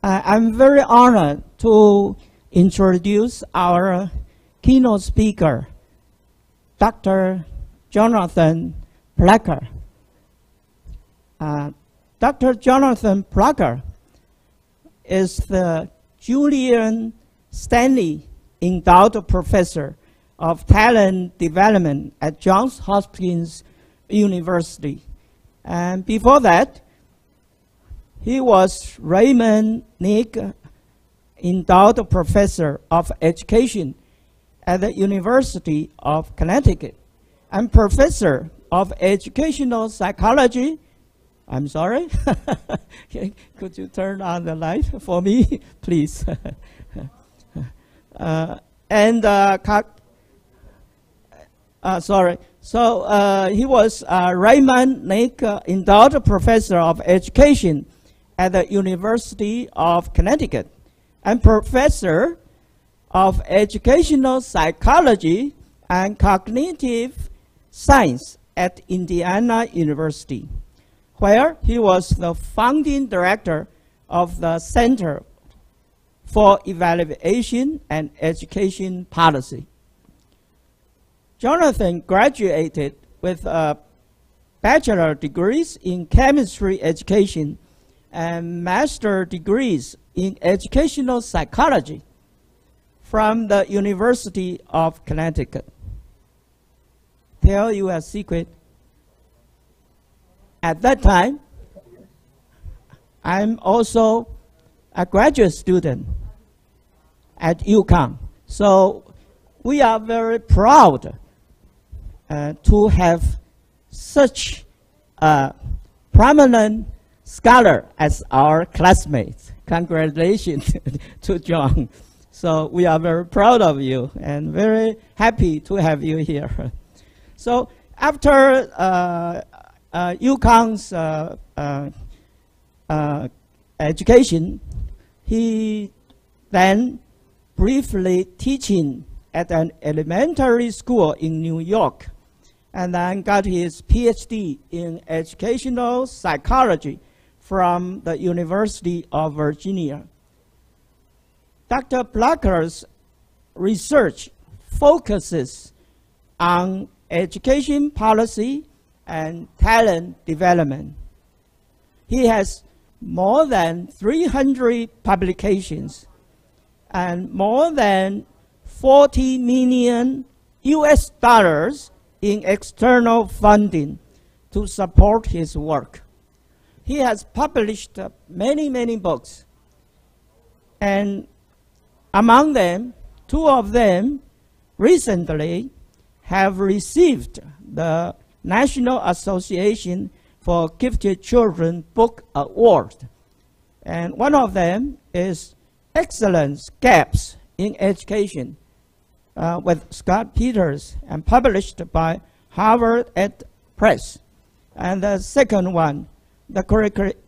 I'm very honored to introduce our keynote speaker, Dr. Jonathan Plucker. Dr. Jonathan Plucker is the Julian Stanley Endowed Professor of Talent Development at Johns Hopkins University. And before that, he was Raymond Nick Endowed Professor of Education at the University of Connecticut and Professor of Educational Psychology. I'm sorry. Could you turn on the light for me, please? Sorry. So he was Raymond Nick Endowed Professor of Education at the University of Connecticut and Professor of Educational Psychology and Cognitive Science at Indiana University, where he was the founding director of the Center for Evaluation and Education Policy. Jonathan graduated with bachelor degrees in chemistry education and master degrees in educational psychology from the University of Connecticut. Tell you a secret. At that time, I'm also a graduate student at UConn. So we are very proud to have such a prominent scholar as our classmates. Congratulations to John. So we are very proud of you and very happy to have you here. So after UConn's education, he then briefly teaching at an elementary school in New York, and then got his PhD in educational psychology from the University of Virginia. Dr. Plucker's research focuses on education policy and talent development. He has more than 300 publications and more than 40 million US dollars in external funding to support his work. He has published many books, and among them, 2 of them recently have received the National Association for Gifted Children Book Award. And one of them is Excellence Gaps in Education with Scott Peters and published by Harvard Ed Press. And the second one, the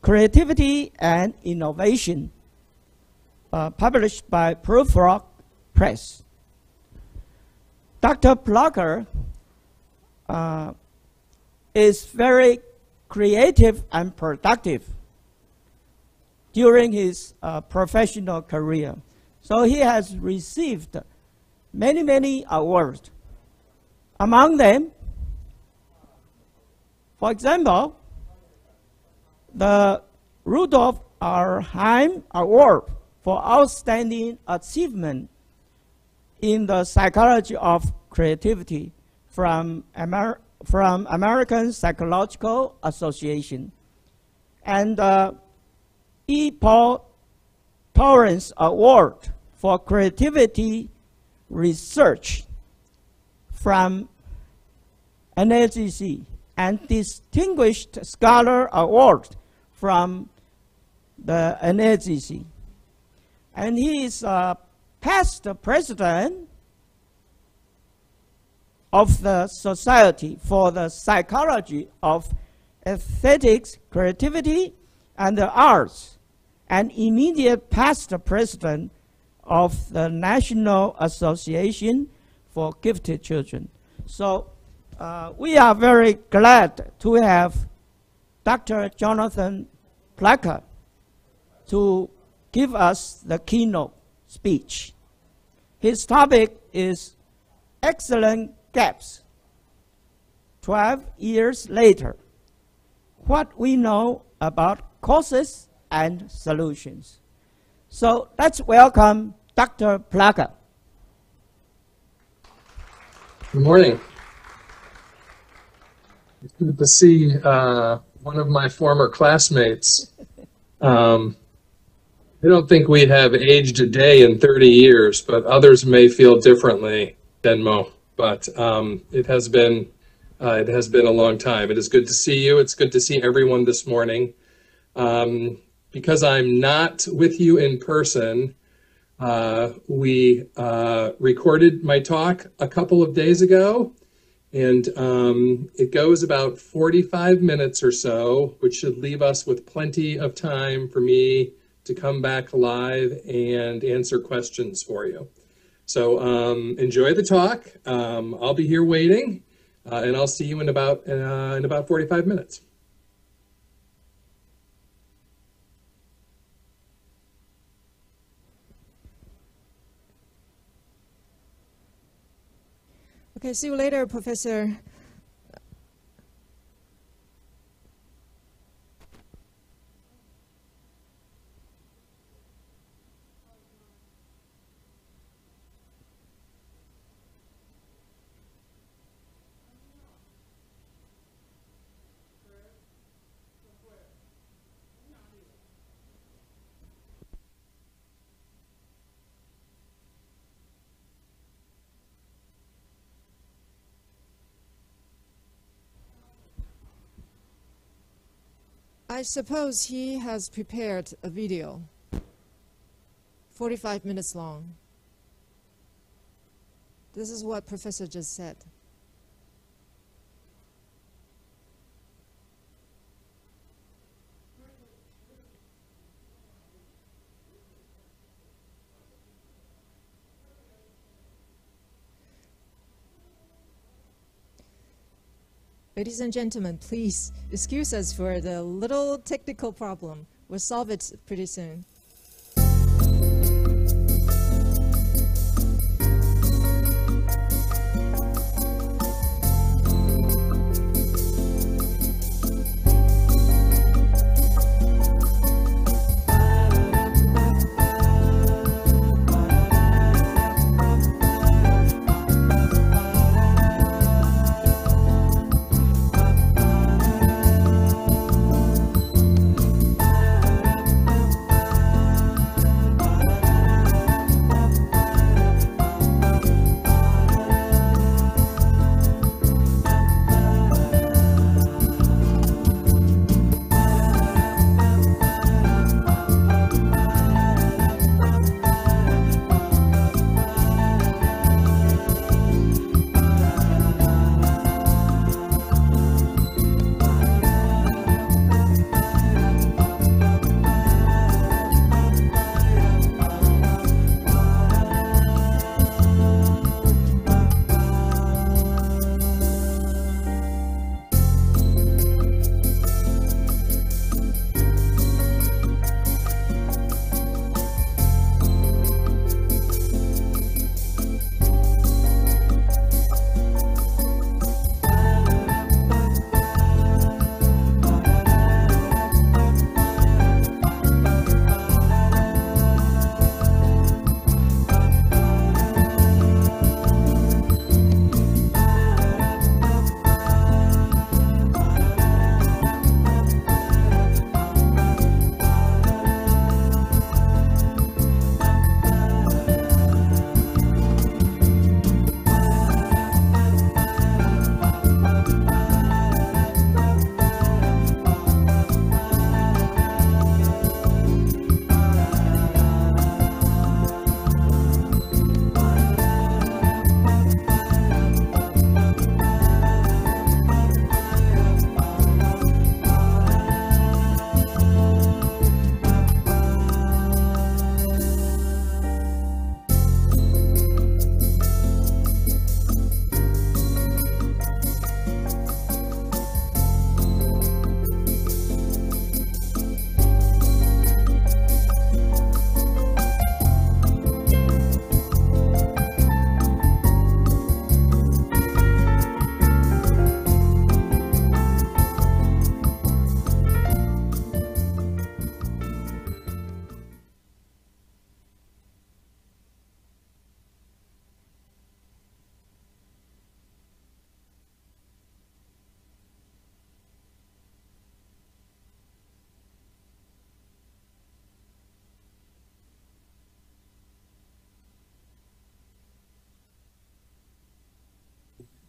Creativity and Innovation, published by Prof Press. Dr. Plucker is very creative and productive during his professional career. So he has received many awards. Among them, for example, the Rudolph R. Heim Award for Outstanding Achievement in the Psychology of Creativity from American Psychological Association, and E. Paul Torrance Award for Creativity Research from NAGC, and Distinguished Scholar Award from the NAGC. And he is past president of the Society for the Psychology of Aesthetics, Creativity, and the Arts, and immediate past president of the National Association for Gifted Children. So we are very glad to have Dr. Jonathan Plucker to give us the keynote speech. His topic is Excellent Gaps. 12 years later, what we know about causes and solutions. So let's welcome Dr. Plucker. Good morning. It's good to see one of my former classmates. I don't think we have aged a day in 30 years, but others may feel differently, Denmo. But it has been a long time. It is good to see you. It's good to see everyone this morning. Because I'm not with you in person, we recorded my talk a couple of days ago, and it goes about 45 minutes or so, which should leave us with plenty of time for me to come back live and answer questions for you. So enjoy the talk. I'll be here waiting, and I'll see you in about 45 minutes. Okay, see you later, Professor. I suppose he has prepared a video, 45 minutes long. This is what Professor just said. Ladies and gentlemen, please excuse us for the little technical problem. We'll solve it pretty soon.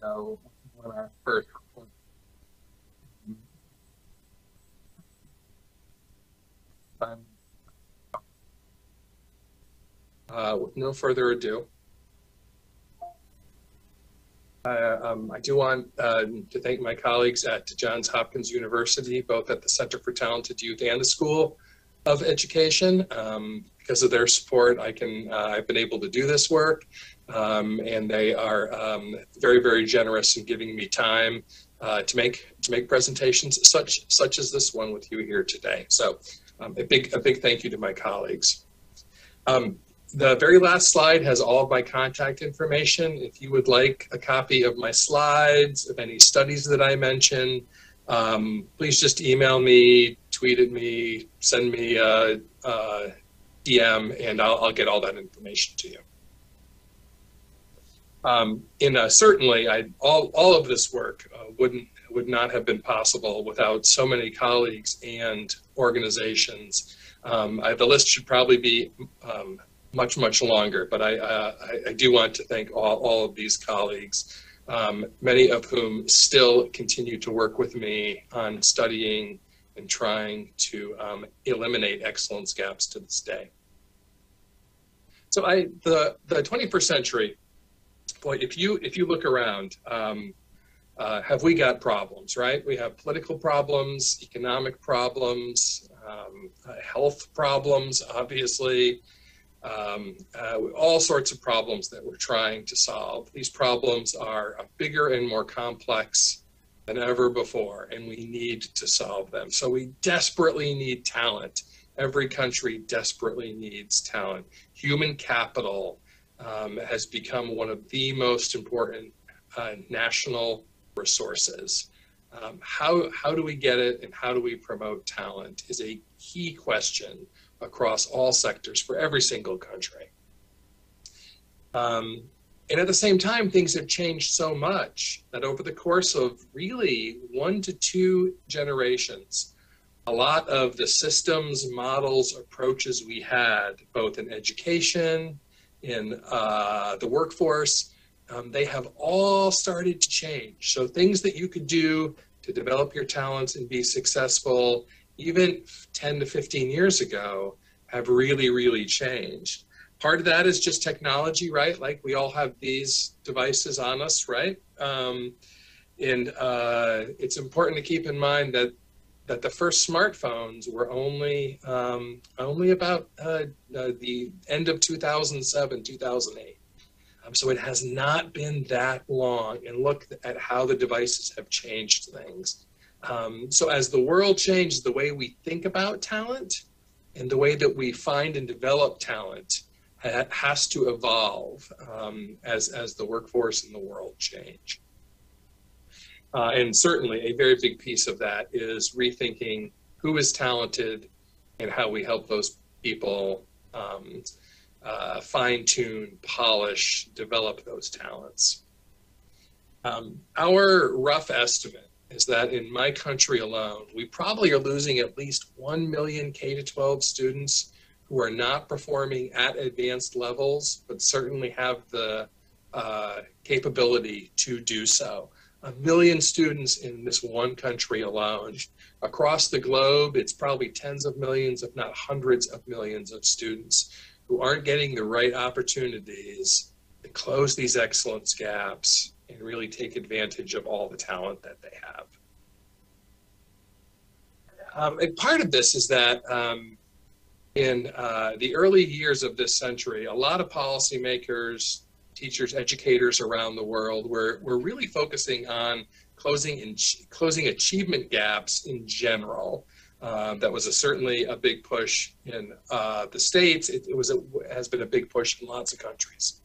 So when our first with no further ado, I do want to thank my colleagues at Johns Hopkins University, both at the Center for Talented Youth and the School of Education. Because of their support, I've been able to do this work, and they are very, very generous in giving me time to make presentations such as this one with you here today. So a big thank you to my colleagues. The very last slide has all of my contact information. If you would like a copy of my slides, of any studies that I mentioned, please just email me, tweet at me, send me a DM, and I'll get all that information to you. Certainly, all of this work would not have been possible without so many colleagues and organizations. The list should probably be much longer, but I do want to thank all of these colleagues, many of whom still continue to work with me on studying and trying to eliminate excellence gaps to this day. So the 21st century, boy, if you look around, have we got problems, right? We have political problems, economic problems, health problems, obviously, all sorts of problems that we're trying to solve. These problems are bigger and more complex than ever before, and we need to solve them. So we desperately need talent. Every country desperately needs talent. Human capital has become one of the most important national resources. How do we get it, and how do we promote talent is a key question across all sectors for every single country. And at the same time, things have changed so much that over the course of really 1 to 2 generations, a lot of the systems, models, approaches we had, both in education, in the workforce, they have all started to change. So things that you could do to develop your talents and be successful even 10 to 15 years ago have really changed. Part of that is just technology, right? Like we all have these devices on us, right? And it's important to keep in mind that the first smartphones were only about the end of 2007, 2008. So it has not been that long, and look at how the devices have changed things. So as the world changes, the way we think about talent and the way that we find and develop talent has to evolve as the workforce and the world change. And certainly a very big piece of that is rethinking who is talented and how we help those people fine-tune, polish, develop those talents. Our rough estimate is that in my country alone, we probably are losing at least 1 million K-12 students who are not performing at advanced levels, but certainly have the capability to do so. 1 million students in this one country alone. Across the globe, it's probably tens of millions, if not hundreds of millions of students who aren't getting the right opportunities to close these excellence gaps and really take advantage of all the talent that they have. And part of this is that in the early years of this century, a lot of policymakers, teachers, educators around the world were really focusing on closing achievement gaps in general. That was certainly a big push in the States. It has been a big push in lots of countries.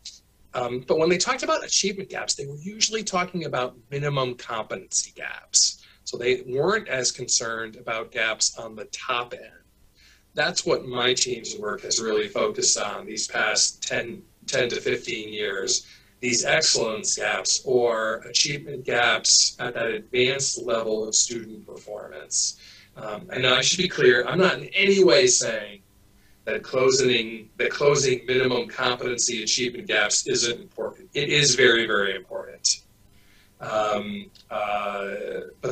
But when they talked about achievement gaps, they were usually talking about minimum competency gaps. So they weren't as concerned about gaps on the top end. That's what my team's work has really focused on these past 10 to 15 years, these excellence gaps or achievement gaps at that advanced level of student performance. And now I should be clear, I'm not in any way saying that closing minimum competency achievement gaps isn't important. It is very important. But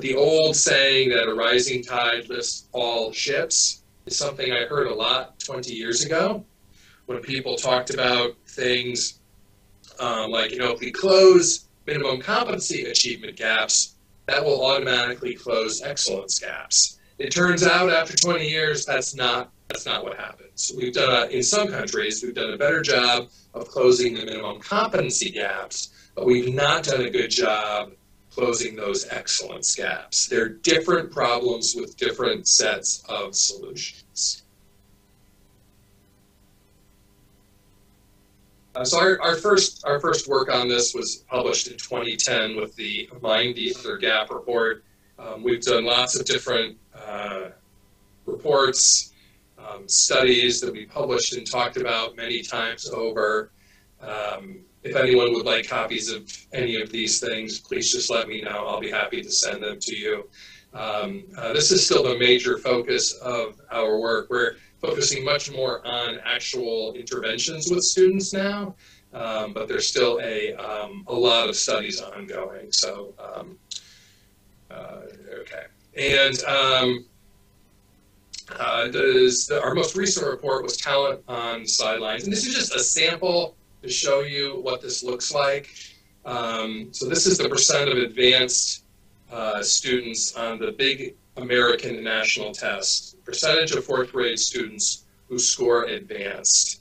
the old saying that a rising tide lifts all ships is something I heard a lot 20 years ago when people talked about things like, if we close minimum competency achievement gaps, that will automatically close excellence gaps. It turns out after 20 years, that's not what happens. We've done, in some countries, we've done a better job of closing the minimum competency gaps, but we've not done a good job closing those excellence gaps. They're different problems with different sets of solutions. So our first work on this was published in 2010 with the Mind the Other Gap report. We've done lots of different reports, studies that we published and talked about many times over. If anyone would like copies of any of these things, please just let me know. I'll be happy to send them to you. This is still the major focus of our work. We're focusing much more on actual interventions with students now, but there's still a lot of studies ongoing. So, okay. And our most recent report was Talent on Sidelines. And this is just a sample to show you what this looks like. So this is the percent of advanced students on the big American national test, percentage of fourth grade students who score advanced.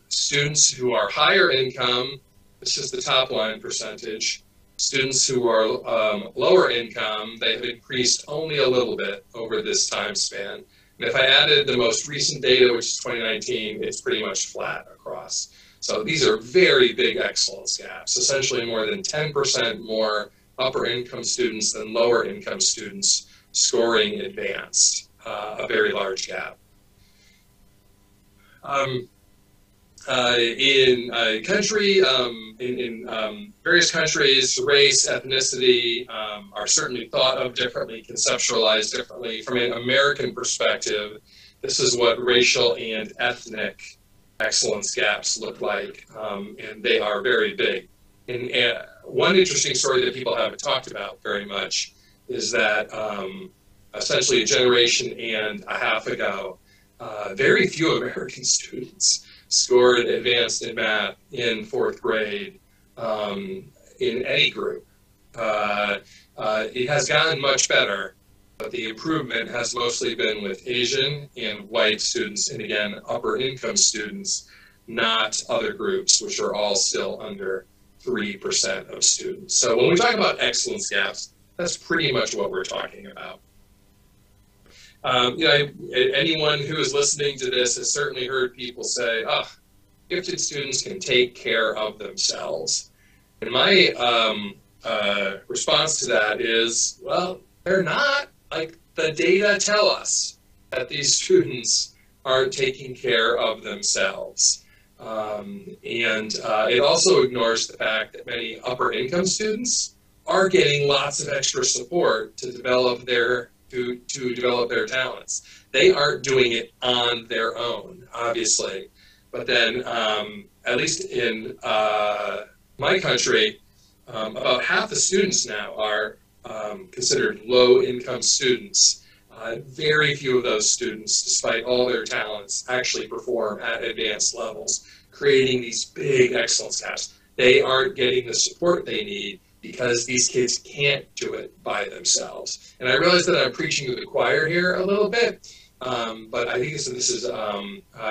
Students who are higher income, this is the top line percentage. Students who are lower income, they have increased only a little bit over this time span. And if I added the most recent data, which is 2019, it's pretty much flat across. So these are very big excellence gaps, essentially more than 10% more upper income students than lower income students scoring advanced, a very large gap. In various countries, race, ethnicity are certainly thought of differently, conceptualized differently. From an American perspective, this is what racial and ethnic excellence gaps look like, and they are very big. And one interesting story that people haven't talked about very much is that essentially a generation and a half ago, very few American students scored advanced in math in fourth grade in any group. It has gotten much better, but the improvement has mostly been with Asian and white students, and again, upper income students, not other groups, which are all still under 3% of students. So when we talk about excellence gaps, that's pretty much what we're talking about. Anyone who is listening to this has certainly heard people say, oh, gifted students can take care of themselves. And my response to that is, well, they're not. Like, the data tell us that these students aren't taking care of themselves. It also ignores the fact that many upper income students are getting lots of extra support to develop their talents. They aren't doing it on their own, obviously. But then, at least in my country, about half the students now are considered low-income students. Very few of those students, despite all their talents, actually perform at advanced levels, creating these big excellence gaps. They aren't getting the support they need because these kids can't do it by themselves. And I realize that I'm preaching to the choir here a little bit, but I think this is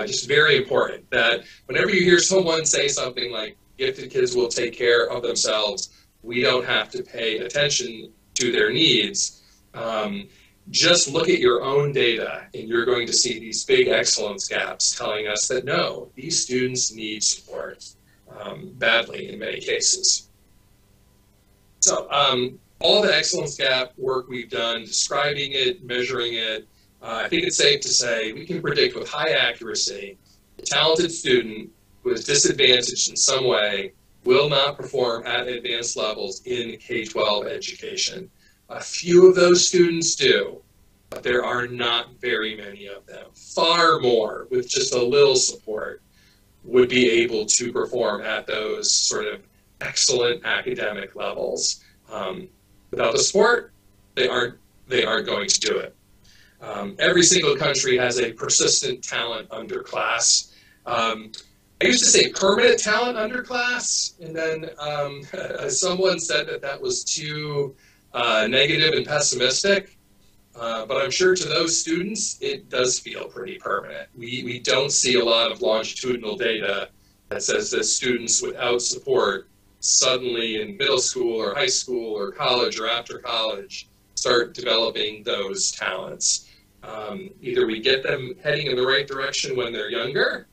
just very important, that whenever you hear someone say something like, gifted kids will take care of themselves, we don't have to pay attention to their needs. Just look at your own data, and you're going to see these big excellence gaps telling us that no, these students need support badly in many cases. So all the excellence gap work we've done, describing it, measuring it, I think it's safe to say we can predict with high accuracy a talented student who is disadvantaged in some way will not perform at advanced levels in K-12 education. A few of those students do, but there are not very many of them. Far more, with just a little support, would be able to perform at those sort of excellent academic levels. Without the support, they aren't going to do it. Every single country has a persistent talent underclass. I used to say permanent talent underclass, and then someone said that was too negative and pessimistic. But I'm sure to those students, it does feel pretty permanent. We don't see a lot of longitudinal data that says that students without support suddenly in middle school or high school or college or after college start developing those talents. Either we get them heading in the right direction when they're younger,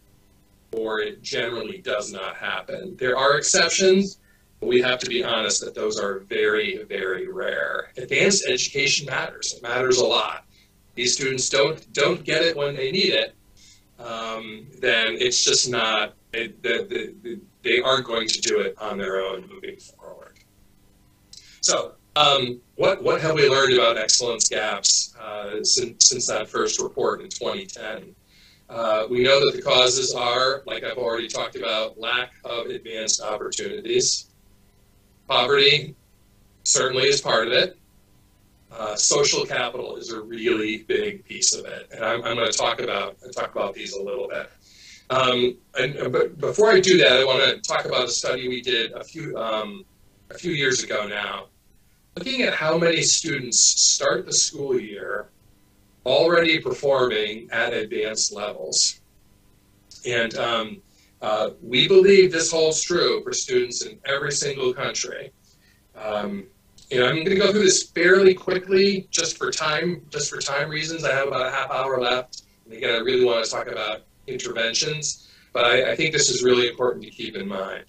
or it generally does not happen. There are exceptions, but we have to be honest that those are very, very rare. Advanced education matters. It matters a lot. These students don't get it when they need it, then it's just not, they aren't going to do it on their own moving forward. So what have we learned about excellence gaps since that first report in 2010? We know that the causes are, like I've already talked about, lack of advanced opportunities. Poverty certainly is part of it. Social capital is a really big piece of it, and I'm going to talk about these a little bit. But before I do that, I want to talk about a study we did a few years ago now, looking at how many students start the school year already performing at advanced levels. And we believe this holds true for students in every single country. I'm going to go through this fairly quickly just for time reasons. I have about a half hour left. And again, I really want to talk about interventions, but I think this is really important to keep in mind.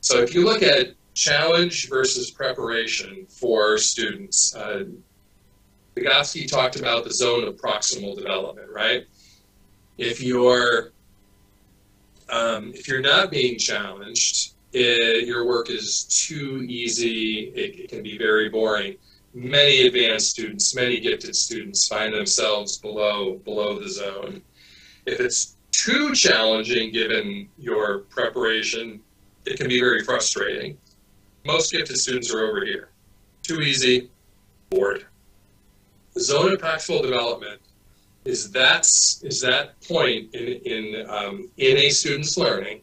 So if you look at challenge versus preparation for students, Vygotsky talked about the zone of proximal development, right? If you're not being challenged, your work is too easy. It can be very boring. Many advanced students, many gifted students find themselves below the zone. If it's too challenging given your preparation, it can be very frustrating. Most gifted students are over here. Too easy, bored. The zone of proximal development is that point in a student's learning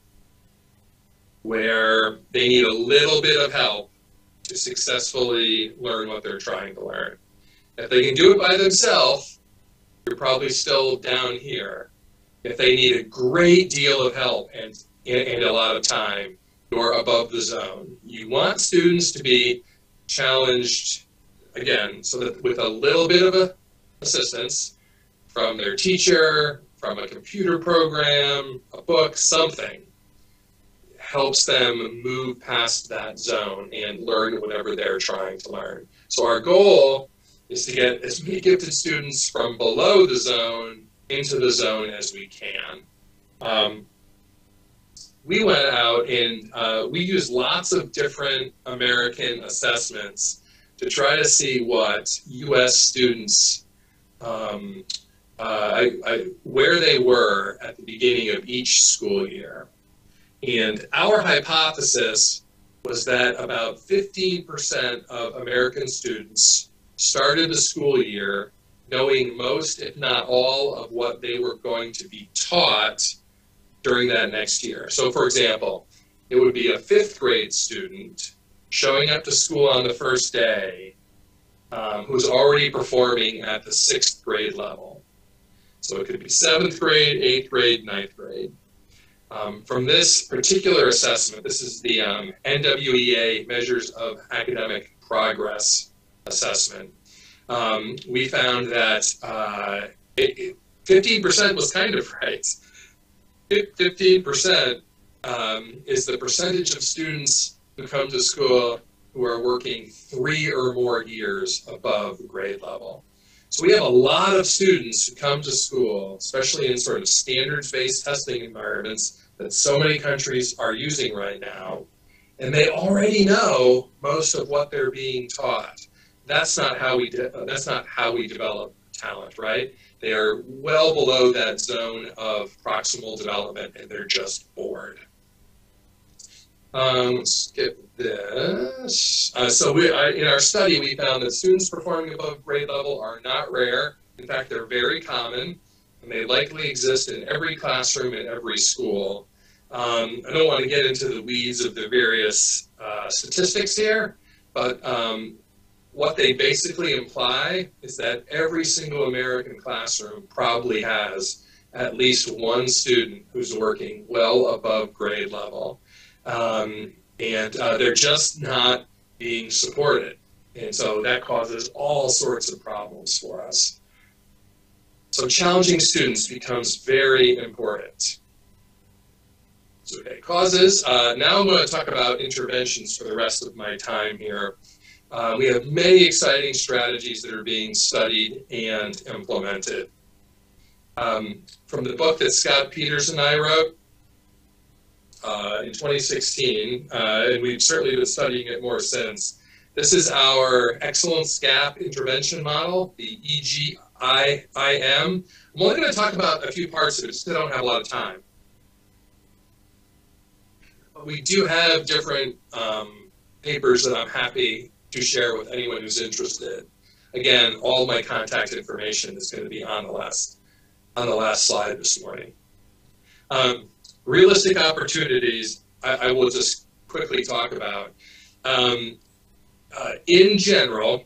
where they need a little bit of help to successfully learn what they're trying to learn. If they can do it by themselves, you're probably still down here. If they need a great deal of help and a lot of time, you're above the zone. You want students to be challenged, again, so that with a little bit of assistance from their teacher, from a computer program, a book, something, helps them move past that zone and learn whatever they're trying to learn. So our goal is to get as many gifted students from below the zone into the zone as we can. We went out and we used lots of different American assessments to try to see what U.S. students, where they were at the beginning of each school year. And our hypothesis was that about 15% of American students started the school year knowing most, if not all, of what they were going to be taught during that next year. So for example, it would be a 5th grade student showing up to school on the first day who's already performing at the 6th grade level. So it could be 7th grade, 8th grade, 9th grade. From this particular assessment, this is the NWEA Measures of Academic Progress assessment. We found that 15% was kind of right. 15% is the percentage of students who come to school who are working 3 or more years above grade level. So we have a lot of students who come to school, especially in sort of standards-based testing environments that so many countries are using right now, and they already know most of what they're being taught. That's not how we develop talent, right? They are well below that zone of proximal development, and they're just bored. Skip this. In our study, we found that students performing above grade level are not rare. In fact, they're very common, and they likely exist in every classroom in every school. I don't want to get into the weeds of the various statistics here, but what they basically imply is that every single American classroom probably has at least one student who's working well above grade level. And they're just not being supported. And so that causes all sorts of problems for us. So challenging students becomes very important. So, okay, causes. Now I'm going to talk about interventions for the rest of my time here. We have many exciting strategies that are being studied and implemented. From the book that Scott Peters and I wrote in 2016, and we've certainly been studying it more since, this is our Excellence Gap Intervention Model, the EGIM. I'm only going to talk about a few parts of it, because I don't have a lot of time. But we do have different papers that I'm happy to share with anyone who's interested. Again, all my contact information is going to be on the last slide this morning. Realistic opportunities, I will just quickly talk about. In general,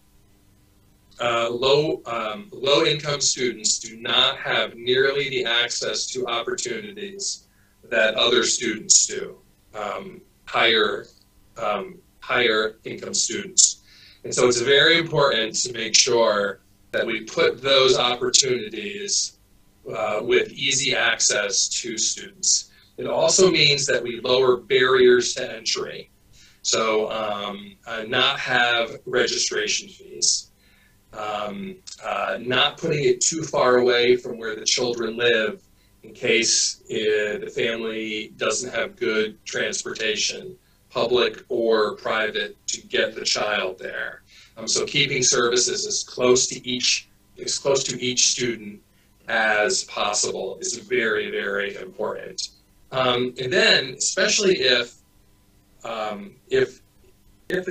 low-income students do not have nearly the access to opportunities that other students do, higher income students. And so it's very important to make sure that we put those opportunities with easy access to students. It also means that we lower barriers to entry. So not have registration fees, not putting it too far away from where the children live in case the family doesn't have good transportation, public or private, to get the child there. So keeping services as close to each student as possible is very, very important. And then, especially if the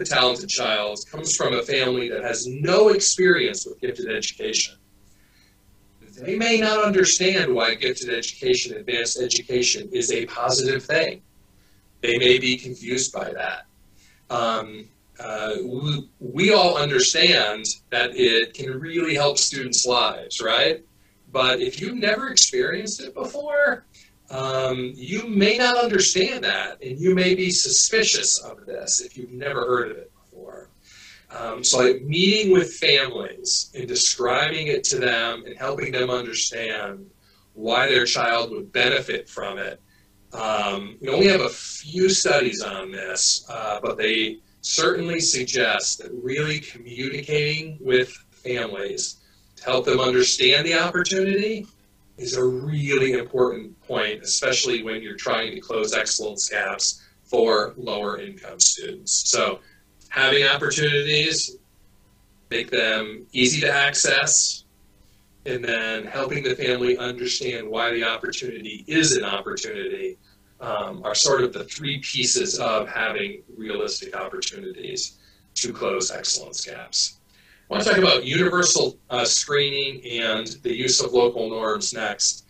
talented child comes from a family that has no experience with gifted education, they may not understand why gifted education, advanced education, is a positive thing. They may be confused by that. We all understand that it can really help students' lives, right? But if you've never experienced it before, you may not understand that, and you may be suspicious of this if you've never heard of it before. So meeting with families and describing it to them and helping them understand why their child would benefit from it. We only have a few studies on this, but they certainly suggest that really communicating with families to help them understand the opportunity is a really important point, especially when you're trying to close excellence gaps for lower income students. So having opportunities, make them easy to access, and then helping the family understand why the opportunity is an opportunity are sort of the three pieces of having realistic opportunities to close excellence gaps. I want to talk about universal screening and the use of local norms next.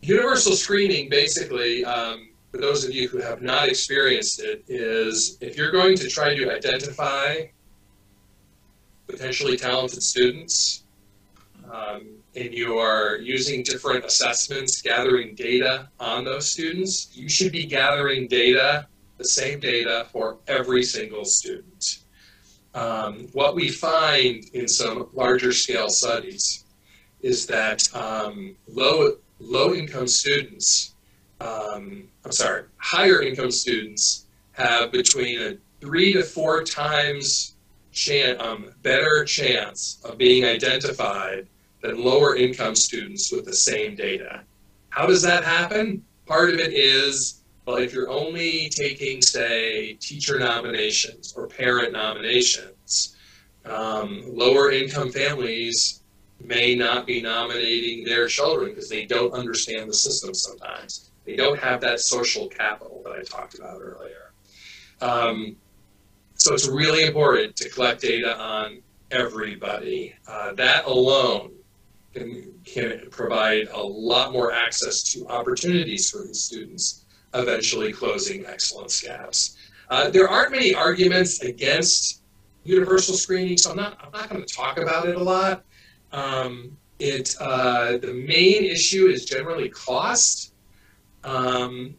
Universal screening, basically, for those of you who have not experienced it, is if you're going to try to identify potentially talented students, and you are using different assessments, gathering data on those students, you should be gathering data, the same data for every single student. What we find in some larger scale studies is that low-income students, higher income students have between a 3 to 4 times better chance of being identified than lower income students with the same data. How does that happen? Part of it is, well, if you're only taking, say, teacher nominations or parent nominations, lower income families may not be nominating their children because they don't understand the system sometimes. They don't have that social capital that I talked about earlier. So it's really important to collect data on everybody. That alone can provide a lot more access to opportunities for these students, eventually closing excellence gaps. There aren't many arguments against universal screening, so I'm not going to talk about it a lot. The main issue is generally cost, if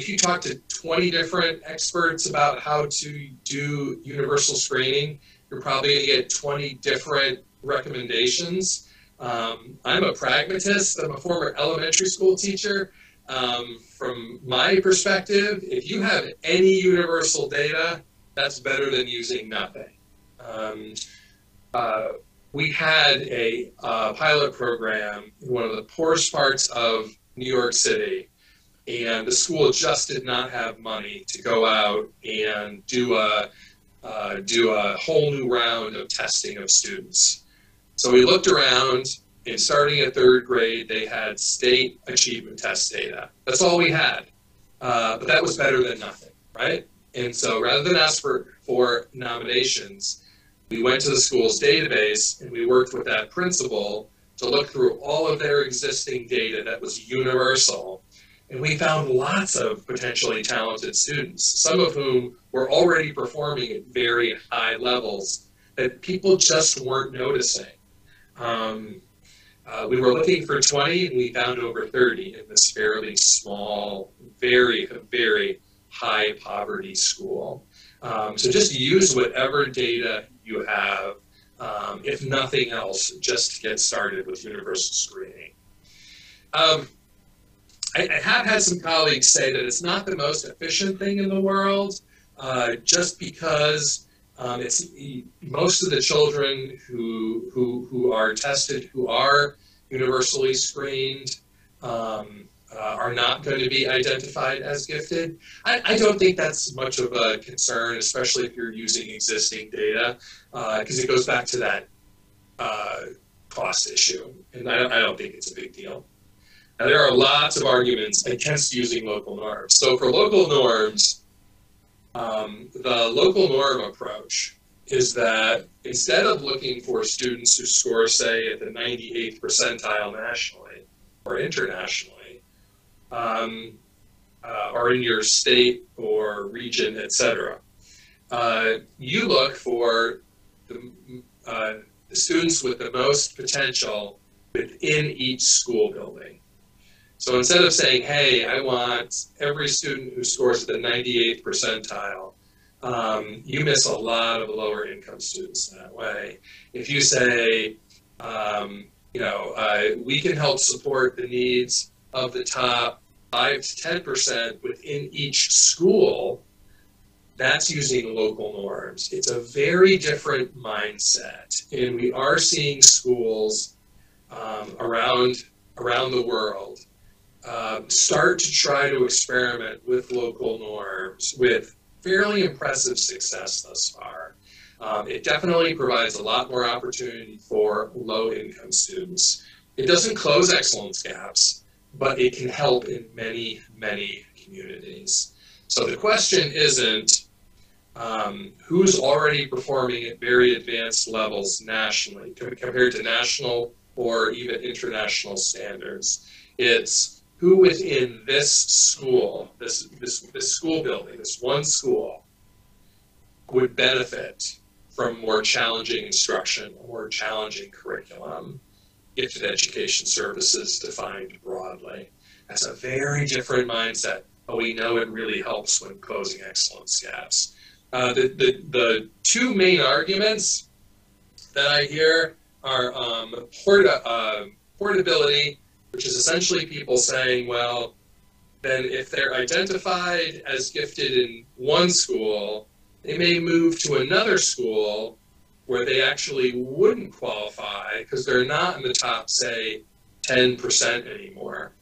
you talk to 20 different experts about how to do universal screening, you're probably going to get 20 different recommendations. I'm a pragmatist. I'm a former elementary school teacher. From my perspective, if you have any universal data, that's better than using nothing. We had a pilot program in one of the poorest parts of New York City, and the school just did not have money to go out and do a whole new round of testing of students. So we looked around, and starting at 3rd grade, they had state achievement test data. That's all we had, but that was better than nothing, right? And so rather than ask for nominations, we went to the school's database and we worked with that principal to look through all of their existing data that was universal. And we found lots of potentially talented students, some of whom were already performing at very high levels that people just weren't noticing. We were looking for 20 and we found over 30 in this fairly small, very, very high poverty school. So just use whatever data you have, if nothing else, just to get started with universal screening. I have had some colleagues say that it's not the most efficient thing in the world, just because it's most of the children who are tested, who are universally screened, are not going to be identified as gifted. I don't think that's much of a concern, especially if you're using existing data, because it goes back to that cost issue, and I don't think it's a big deal. Now, there are lots of arguments against using local norms. So for local norms, the local norm approach is that instead of looking for students who score, say, at the 98th percentile nationally or internationally, or in your state or region, etc., you look for the students with the most potential within each school building. So instead of saying, hey, I want every student who scores at the 98th percentile, you miss a lot of lower income students that way. If you say, we can help support the needs of the top 5 to 10% within each school, that's using local norms. It's a very different mindset, and we are seeing schools around the world start to try to experiment with local norms with fairly impressive success thus far. It definitely provides a lot more opportunity for low-income students. It doesn't close excellence gaps, but it can help in many, many communities. So the question isn't who's already performing at very advanced levels nationally compared to national or even international standards. It's who within this school, this school building, this one school, would benefit from more challenging instruction, more challenging curriculum, gifted education services defined broadly. That's a very different mindset, but we know it really helps when closing excellence gaps. The two main arguments that I hear are portability, which is essentially people saying, well, then if they're identified as gifted in one school, they may move to another school where they actually wouldn't qualify because they're not in the top, say, 10% anymore.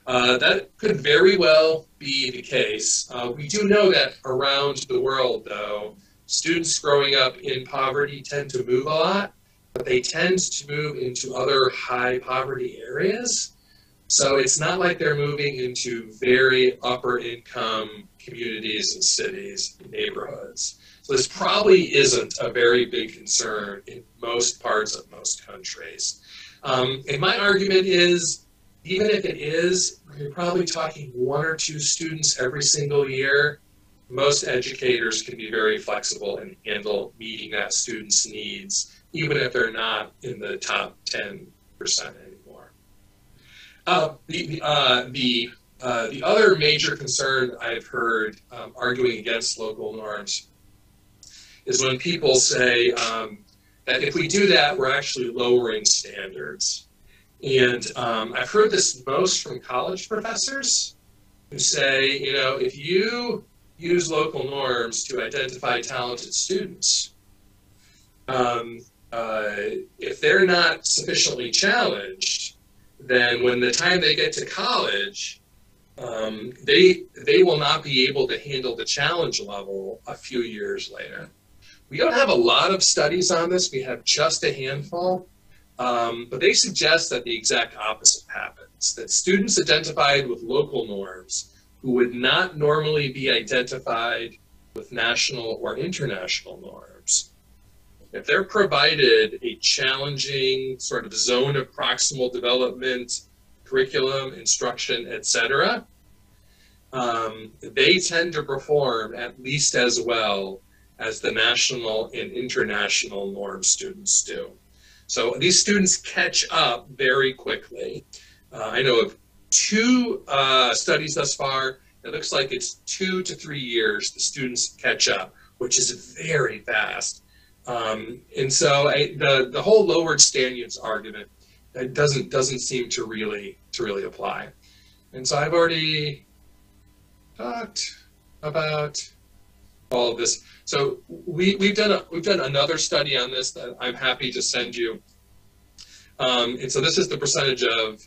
That could very well be the case. We do know that around the world, though, students growing up in poverty tend to move a lot. but they tend to move into other high poverty areas. So it's not like they're moving into very upper income communities and cities, and neighborhoods. So this probably isn't a very big concern in most parts of most countries. And my argument is, even if it is, you're probably talking 1 or 2 students every single year. Most educators can be very flexible and handle meeting that student's needs, even if they're not in the top 10% anymore. The other major concern I've heard arguing against local norms is when people say that if we do that, we're actually lowering standards. And I've heard this most from college professors who say, you know, if you use local norms to identify talented students, if they're not sufficiently challenged, then when the time they get to college, they will not be able to handle the challenge level a few years later. We don't have a lot of studies on this. We have just a handful. But they suggest that the exact opposite happens, that students identified with local norms who would not normally be identified with national or international norms, if they're provided a challenging sort of zone of proximal development, curriculum, instruction, etc., they tend to perform at least as well as the national and international norm students do. So these students catch up very quickly. I know of 2 studies thus far. It looks like it's 2 to 3 years the students catch up, which is very fast. And so the whole lowered standards argument doesn't seem to really apply. And so I've already talked about all of this. So we've done another study on this that I'm happy to send you. And so this is the percentage of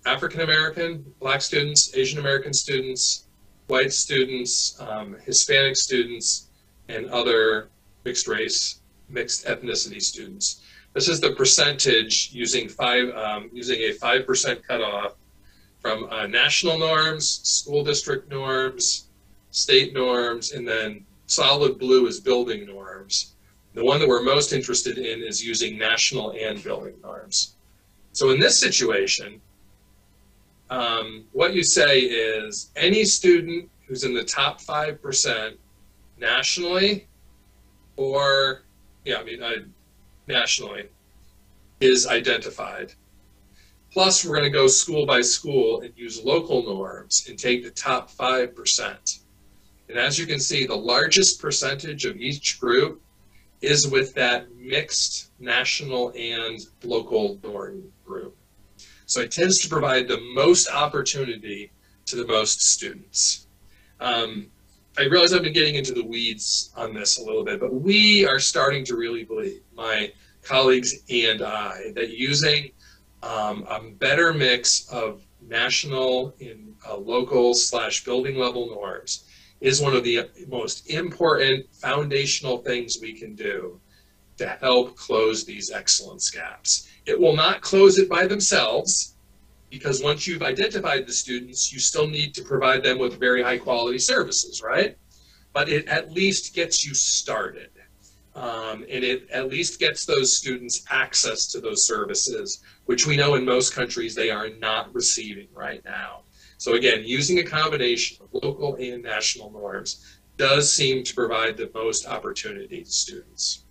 African American, Black students, Asian American students, white students, Hispanic students, and other mixed race, mixed ethnicity students. This is the percentage using a 5% cutoff from national norms, school district norms, state norms, and then solid blue is building norms. The one that we're most interested in is using national and building norms. So in this situation, what you say is any student who's in the top 5% nationally, or nationally, is identified. Plus, we're going to go school by school and use local norms and take the top 5%. And as you can see, the largest percentage of each group is with that mixed national and local norm group. So it tends to provide the most opportunity to the most students. I realize I've been getting into the weeds on this a little bit, but we are starting to really believe, my colleagues and I, that using a better mix of national and local / building level norms is one of the most important foundational things we can do to help close these excellence gaps. It will not close it by themselves, because once you've identified the students, you still need to provide them with very high quality services, right? But it at least gets you started. And it at least gets those students access to those services, which we know in most countries they are not receiving right now. So again, using a combination of local and national norms does seem to provide the most opportunity to students.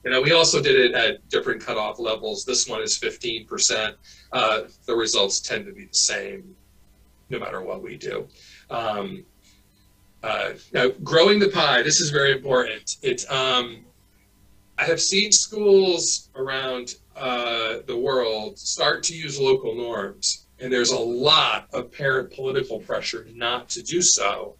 You know, we also did it at different cutoff levels. This one is 15%. The results tend to be the same no matter what we do. Now, growing the pie, this is very important. I have seen schools around the world start to use local norms, and there's a lot of parent political pressure not to do so,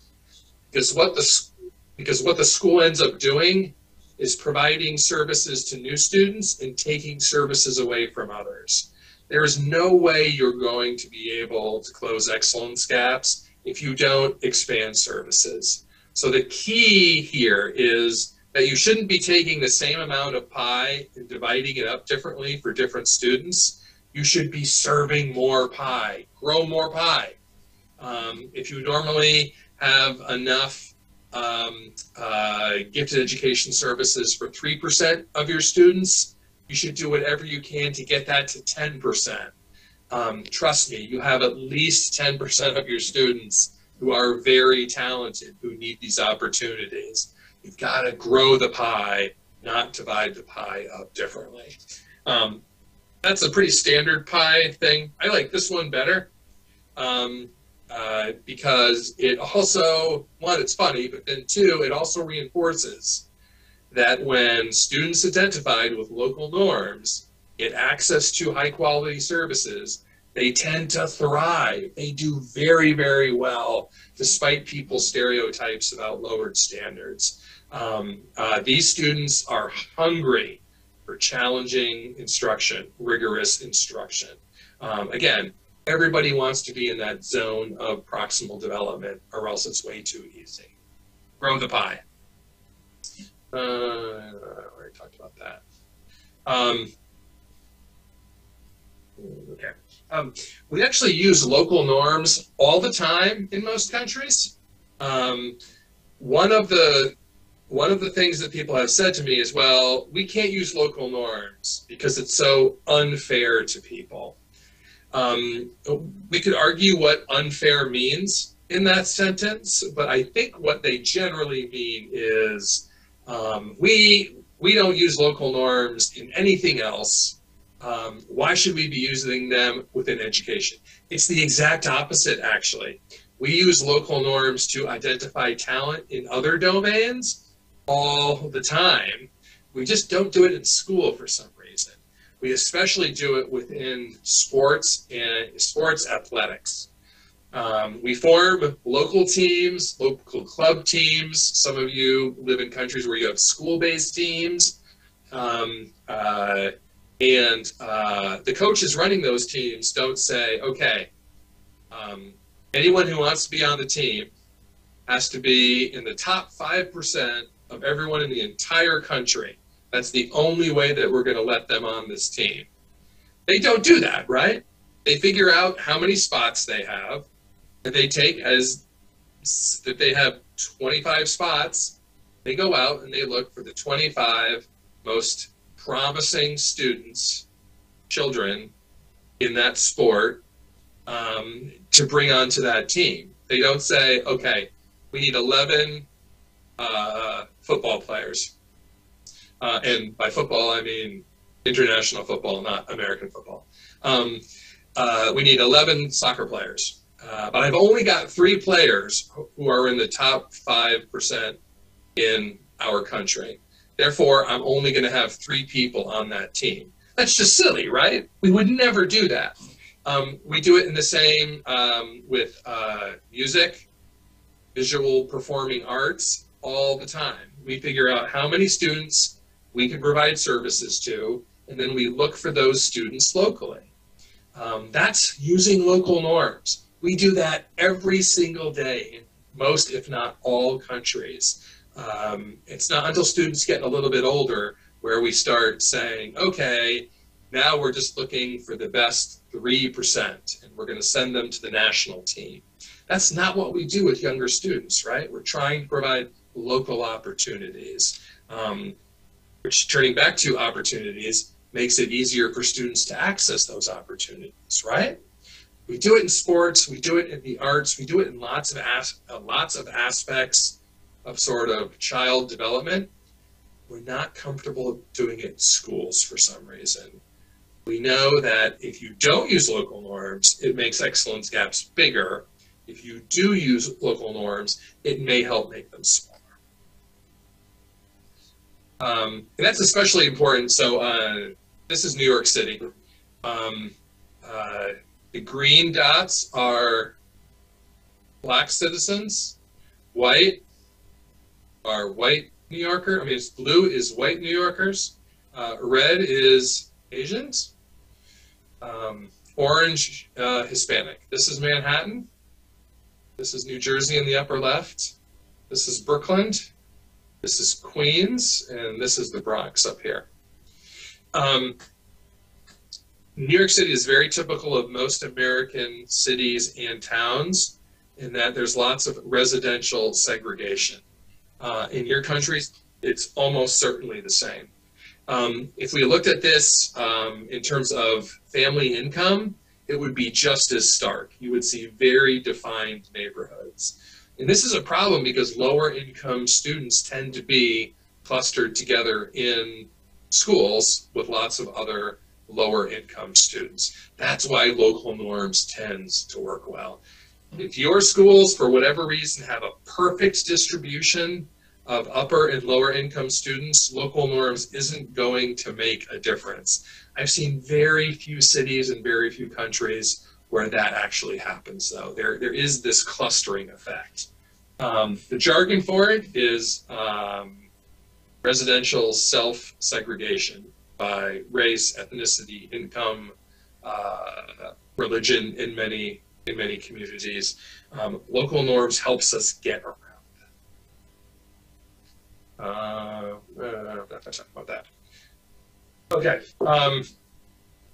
because what the school ends up doing is providing services to new students and taking services away from others. There is no way you're going to be able to close excellence gaps if you don't expand services. So the key here is that you shouldn't be taking the same amount of pie and dividing it up differently for different students. You should be serving more pie, grow more pie. If you normally have enough gifted education services for 3% of your students, you should do whatever you can to get that to 10%. Trust me, you have at least 10% of your students who are very talented, who need these opportunities. You've got to grow the pie, not divide the pie up differently. That's a pretty standard pie thing. I like this one better because it also, one, it's funny, but then two, it also reinforces that when students identified with local norms get access to high quality services, they tend to thrive. They do very, very well, despite people's stereotypes about lowered standards. These students are hungry for challenging instruction, rigorous instruction. Again, everybody wants to be in that zone of proximal development, or else it's way too easy. Grow the pie. I already talked about that. Okay. We actually use local norms all the time in most countries. One of the things that people have said to me is, well, we can't use local norms because it's so unfair to people. We could argue what unfair means in that sentence, but I think what they generally mean is we don't use local norms in anything else. Why should we be using them within education? It's the exact opposite, actually. We use local norms to identify talent in other domains all the time. We just don't do it in school for some reason. We especially do it within sports and sports athletics. We form local teams, local club teams. Some of you live in countries where you have school-based teams. The coaches running those teams don't say, okay, anyone who wants to be on the team has to be in the top 5% of everyone in the entire country. That's the only way that we're going to let them on this team. They don't do that, right? They figure out how many spots they have, and they take as that they have 25 spots. They go out and they look for the 25 most promising students, children in that sport to bring onto that team. They don't say, okay, we need 11 football players. And by football, I mean international football, not American football. We need 11 soccer players. But I've only got 3 players who are in the top 5% in our country. Therefore, I'm only going to have 3 people on that team. That's just silly, right? We would never do that. We do it in the same with music, visual performing arts, all the time. We figure out how many students we can provide services to, and then we look for those students locally. That's using local norms. We do that every single day in most, if not all, countries. It's not until students get a little bit older where we start saying, okay, now we're just looking for the best 3%, and we're going to send them to the national team. That's not what we do with younger students, right? We're trying to provide local opportunities, which, turning back to opportunities, makes it easier for students to access those opportunities, right? We do it in sports, we do it in the arts, we do it in lots of aspects of sort of child development. We're not comfortable doing it in schools for some reason. We know that if you don't use local norms, it makes excellence gaps bigger. If you do use local norms, it may help make them smaller. And that's especially important. So this is New York City. The green dots are Black citizens. White are white New Yorker. I mean, it's blue is white New Yorkers. Red is Asians. Orange, Hispanic. This is Manhattan. This is New Jersey in the upper left. This is Brooklyn. This is Queens, and this is the Bronx up here. New York City is very typical of most American cities and towns in that there's lots of residential segregation. In your countries, it's almost certainly the same. If we looked at this in terms of family income, it would be just as stark. You would see very defined neighborhoods. And this is a problem because lower income students tend to be clustered together in schools with lots of other lower income students. That's why local norms tends to work well. If your schools, for whatever reason, have a perfect distribution of upper and lower income students, local norms isn't going to make a difference. I've seen very few cities and very few countries where that actually happens, though. There is this clustering effect. The jargon for it is residential self-segregation by race, ethnicity, income, religion in many communities. Local norms helps us get around. I'm not going to talk about that. Okay.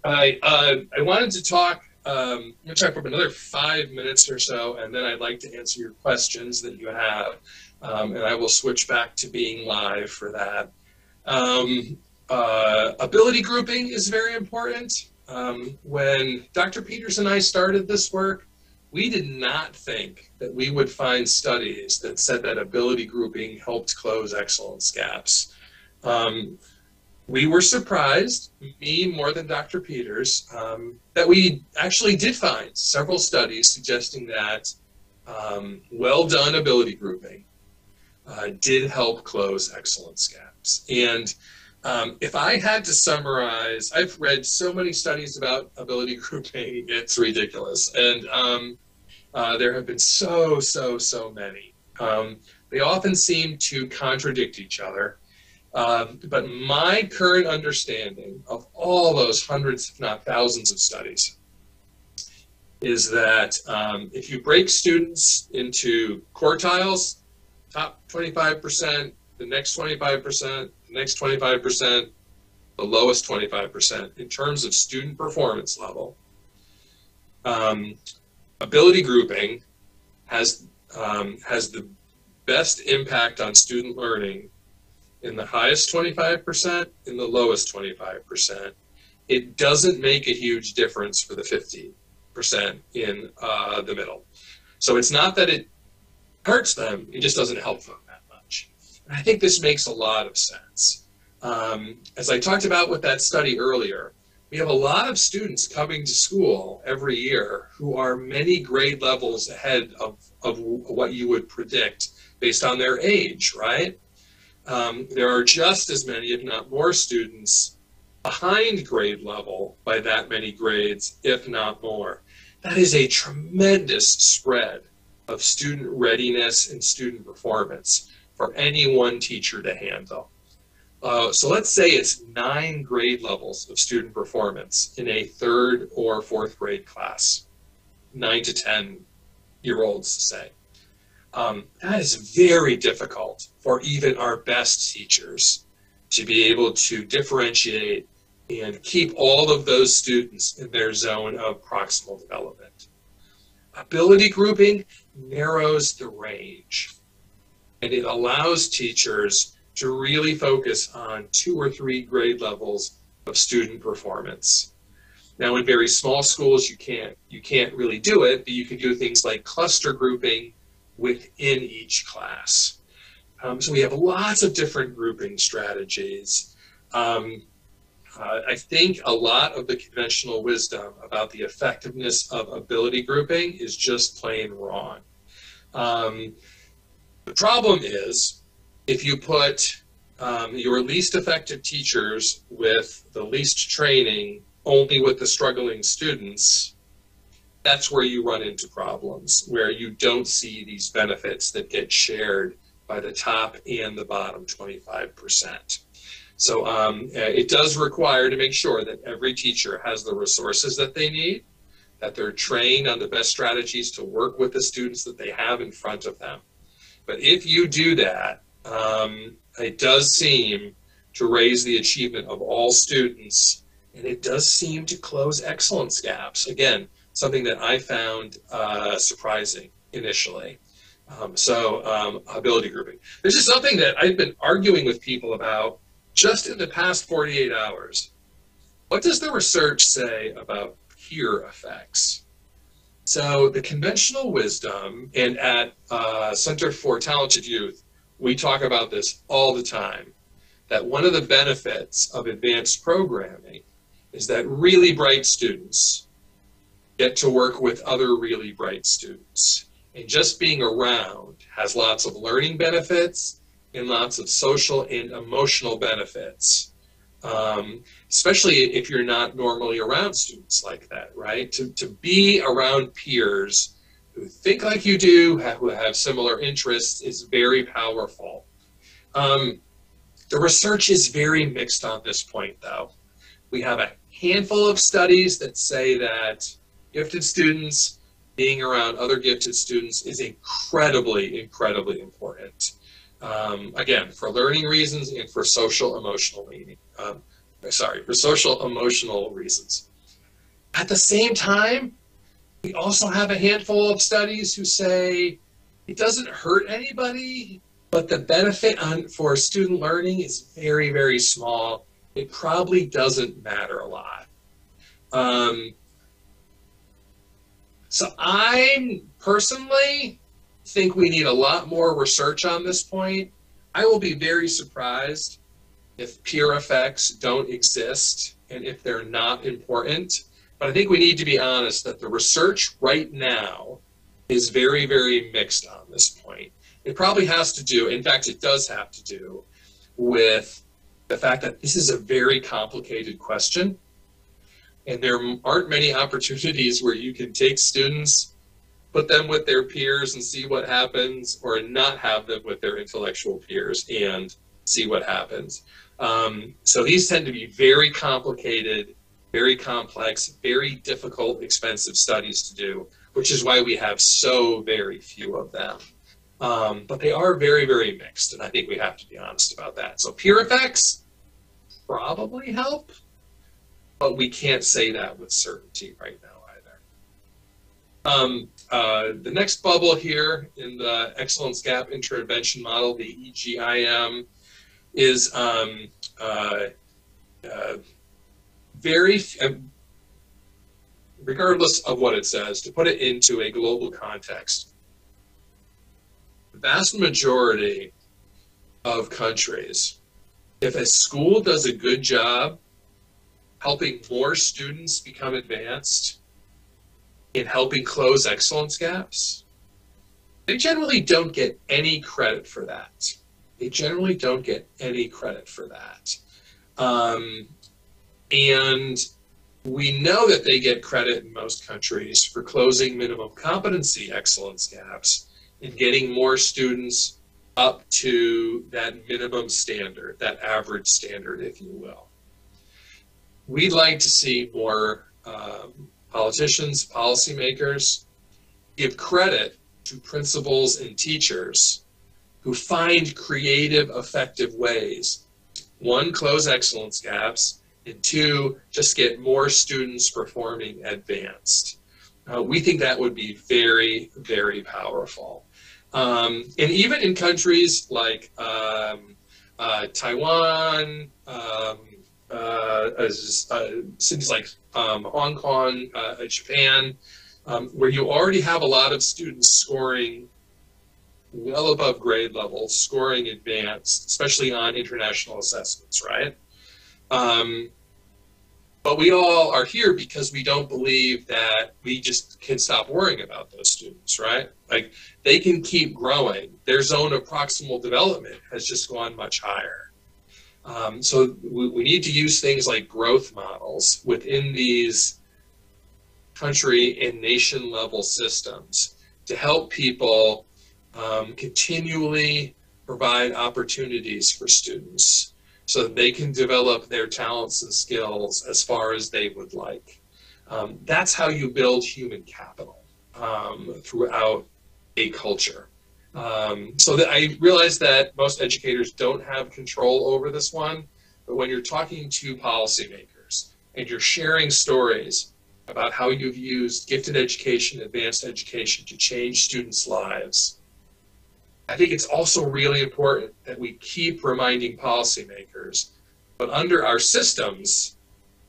I wanted to talk. I'm going to talk for another 5 minutes or so, and then I'd like to answer your questions that you have. And I will switch back to being live for that. Ability grouping is very important. When Dr. Peters and I started this work, we did not think that we would find studies that said that ability grouping helped close excellence gaps. We were surprised, me more than Dr. Peters, that we actually did find several studies suggesting that well-done ability grouping did help close excellence gaps. And if I had to summarize, I've read so many studies about ability grouping, it's ridiculous. And there have been so many. They often seem to contradict each other. But my current understanding of all those hundreds, if not thousands of studies is that if you break students into quartiles, top 25%, the next 25%, the next 25%, the lowest 25% in terms of student performance level, ability grouping has the best impact on student learning in the highest 25%, in the lowest 25%. It doesn't make a huge difference for the 50% in the middle. So it's not that it hurts them, it just doesn't help them that much. And I think this makes a lot of sense. As I talked about with that study earlier, we have a lot of students coming to school every year who are many grade levels ahead of what you would predict based on their age, right? There are just as many, if not more, students behind grade level by that many grades, if not more. That is a tremendous spread of student readiness and student performance for any one teacher to handle. So let's say it's 9 grade levels of student performance in a 3rd or 4th grade class, 9 to 10-year-olds, say. That is very difficult for even our best teachers to be able to differentiate and keep all of those students in their zone of proximal development. Ability grouping narrows the range, and it allows teachers to really focus on 2 or 3 grade levels of student performance. Now, in very small schools, you can't really do it, but you can do things like cluster grouping within each class. So we have lots of different grouping strategies. I think a lot of the conventional wisdom about the effectiveness of ability grouping is just plain wrong. The problem is, if you put your least effective teachers with the least training only with the struggling students, that's where you run into problems, where you don't see these benefits that get shared by the top and the bottom 25%. So it does require to make sure that every teacher has the resources that they need, that they're trained on the best strategies to work with the students that they have in front of them. But if you do that, It does seem to raise the achievement of all students, and it does seem to close excellence gaps. Again, something that I found surprising initially. Ability grouping. This is something that I've been arguing with people about just in the past 48 hours. What does the research say about peer effects? So the conventional wisdom, and at Center for Talented Youth, we talk about this all the time, that one of the benefits of advanced programming is that really bright students get to work with other really bright students. And just being around has lots of learning benefits and lots of social and emotional benefits, especially if you're not normally around students like that, right? To be around peers who think like you do, who have similar interests, is very powerful. The research is very mixed on this point, though. We have a handful of studies that say that gifted students being around other gifted students is incredibly, incredibly important. Again, for learning reasons and for social emotional meaning. For social emotional reasons. At the same time, we also have a handful of studies who say it doesn't hurt anybody, but the benefit for student learning is very, very small. It probably doesn't matter a lot. So I personally think we need a lot more research on this point. I will be very surprised if peer effects don't exist and if they're not important. But I think we need to be honest that the research right now is very, very mixed on this point. It probably has to do, in fact, it does have to do with the fact that this is a very complicated question. And there aren't many opportunities where you can take students, put them with their peers and see what happens, or not have them with their intellectual peers and see what happens. So these tend to be very complicated, very complex, very difficult, expensive studies to do, which is why we have so very few of them. But they are very, very mixed, and I think we have to be honest about that. So peer effects probably help, but we can't say that with certainty right now either. The next bubble here in the Excellence Gap Intervention Model, the EGIM, is regardless of what it says, to put it into a global context, the vast majority of countries, if a school does a good job helping more students become advanced in helping close excellence gaps, they generally don't get any credit for that. They generally don't get any credit for that. And we know that they get credit in most countries for closing minimum competency excellence gaps and getting more students up to that minimum standard, that average standard, if you will. We'd like to see more politicians, policymakers give credit to principals and teachers who find creative, effective ways. One, close excellence gaps, and two, just get more students performing advanced. We think that would be very, very powerful. And even in countries like Taiwan, cities like Hong Kong, Japan, where you already have a lot of students scoring well above grade level, scoring advanced, especially on international assessments, right? But we all are here because we don't believe that we just can stop worrying about those students, right? Like, they can keep growing. Their zone of proximal development has just gone much higher. So we need to use things like growth models within these country and nation level systems to help people continually provide opportunities for students so that they can develop their talents and skills as far as they would like. That's how you build human capital throughout a culture. So that I realize that most educators don't have control over this one, but when you're talking to policymakers and you're sharing stories about how you've used gifted education, advanced education to change students' lives, I think it's also really important that we keep reminding policymakers, but under our systems,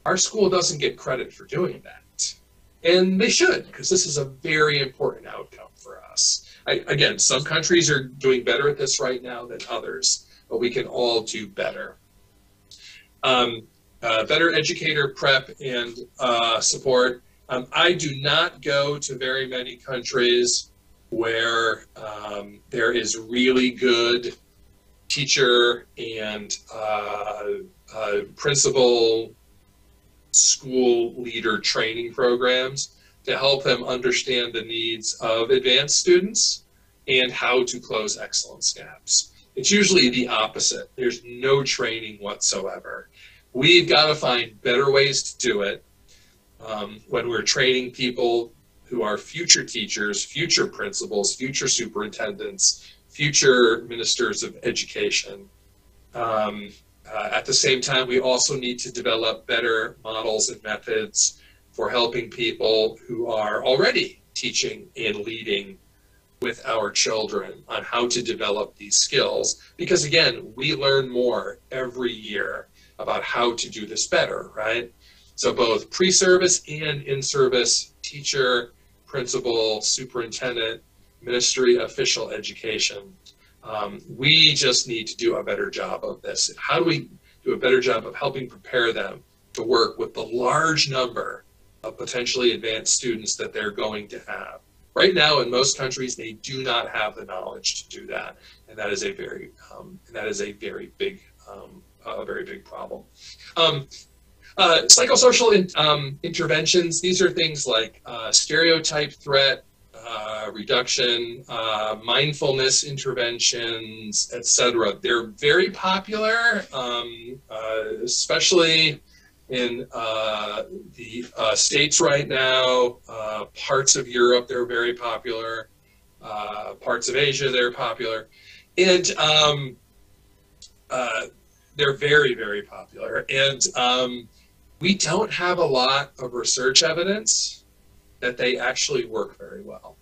our school doesn't get credit for doing that. And they should, because this is a very important outcome for us. Again, some countries are doing better at this right now than others, but we can all do better. Better educator prep and support. I do not go to very many countries where there is really good teacher and principal school leader training programs to help them understand the needs of advanced students and how to close excellence gaps. It's usually the opposite. There's no training whatsoever. We've got to find better ways to do it when we're training people who are future teachers, future principals, future superintendents, future ministers of education. At the same time, we also need to develop better models and methods for helping people who are already teaching and leading with our children on how to develop these skills. Because again, we learn more every year about how to do this better, right? So both pre-service and in-service teacher, principal, superintendent, ministry official education. We just need to do a better job of this. How do we do a better job of helping prepare them to work with the large number of potentially advanced students that they're going to have? Right now, in most countries, they do not have the knowledge to do that, and that is a very big problem. Psychosocial interventions. These are things like stereotype threat reduction, mindfulness interventions, etc. They're very popular, especially in the States right now. Parts of Europe, they're very popular. Parts of Asia, they're popular. And they're very, very popular. And we don't have a lot of research evidence that they actually work very well.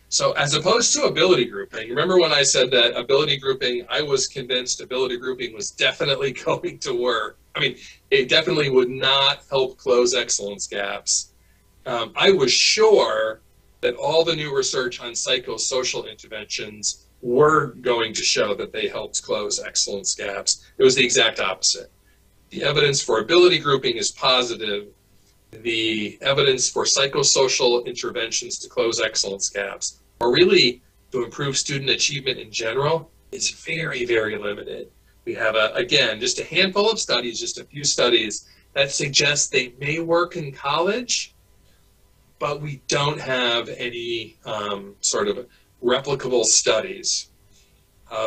So as opposed to ability grouping, remember when I said that ability grouping, I was convinced ability grouping was definitely going to work. I mean, it definitely would not help close excellence gaps. I was sure that all the new research on psychosocial interventions were going to show that they helped close excellence gaps. It was the exact opposite. The evidence for ability grouping is positive. The evidence for psychosocial interventions to close excellence gaps, or really to improve student achievement in general, is very, very limited. We have, again, just a handful of studies, just a few studies that suggest they may work in college, but we don't have any sort of replicable studies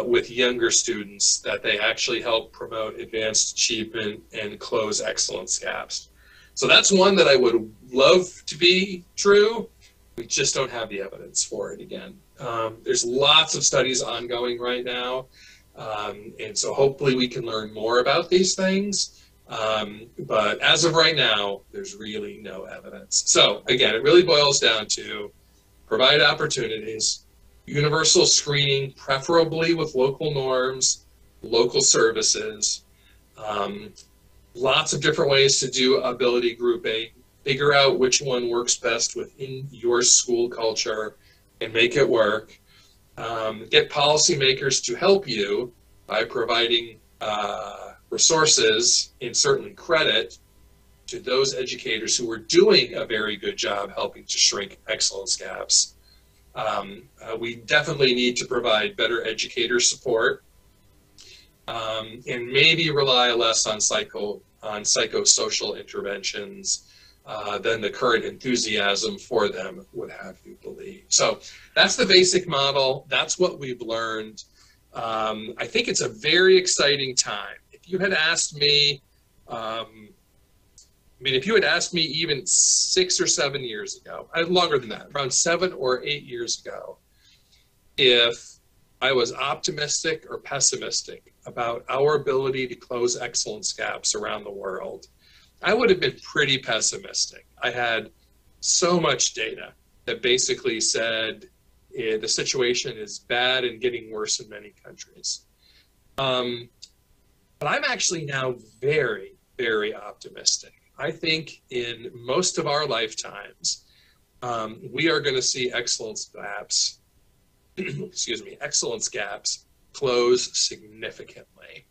with younger students that they actually help promote advanced achievement and close excellence gaps. So that's one that I would love to be true. We just don't have the evidence for it again. There's lots of studies ongoing right now. And so hopefully we can learn more about these things. But as of right now, there's really no evidence. So again, it really boils down to provide opportunities, universal screening, preferably with local norms, local services, lots of different ways to do ability grouping, figure out which one works best within your school culture and make it work. Get policymakers to help you by providing resources and certainly credit to those educators who are doing a very good job helping to shrink excellence gaps. We definitely need to provide better educator support. And maybe rely less on psychosocial interventions than the current enthusiasm for them would have you believe. So that's the basic model. That's what we've learned. I think it's a very exciting time. If you had asked me, if you had asked me even 6 or 7 years ago, longer than that, around 7 or 8 years ago, if I was optimistic or pessimistic about our ability to close excellence gaps around the world, I would have been pretty pessimistic. I had so much data that basically said the situation is bad and getting worse in many countries. But I'm actually now very, very optimistic. I think in most of our lifetimes, we are going to see excellence gaps, excellence gaps close significantly.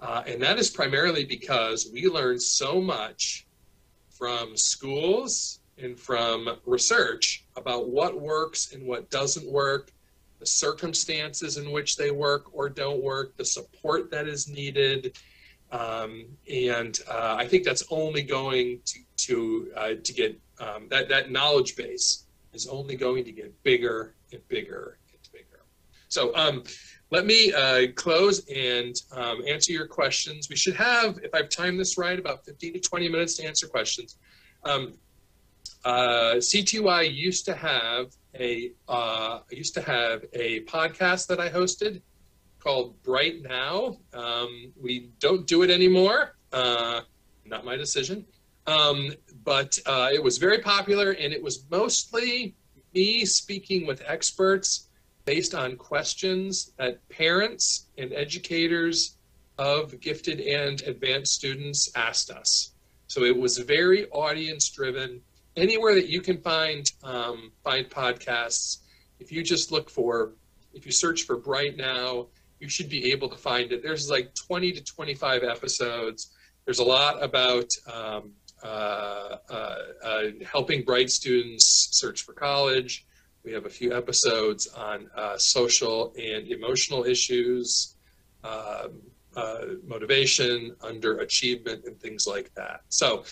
And that is primarily because we learn so much from schools and from research about what works and what doesn't work, the circumstances in which they work or don't work, the support that is needed. I think that's only going to get, that knowledge base is only going to get bigger and bigger and bigger. So let me close and answer your questions. We should have, if I've timed this right, about 15 to 20 minutes to answer questions. CTY used to have a podcast that I hosted called Bright Now. We don't do it anymore. Not my decision. But it was very popular, and it was mostly me speaking with experts based on questions that parents and educators of gifted and advanced students asked us. So it was very audience driven. Anywhere that you can find podcasts, if you just if you search for Bright Now, you should be able to find it. There's like 20 to 25 episodes. There's a lot about helping bright students search for college. We have a few episodes on social and emotional issues, motivation, underachievement, and things like that. So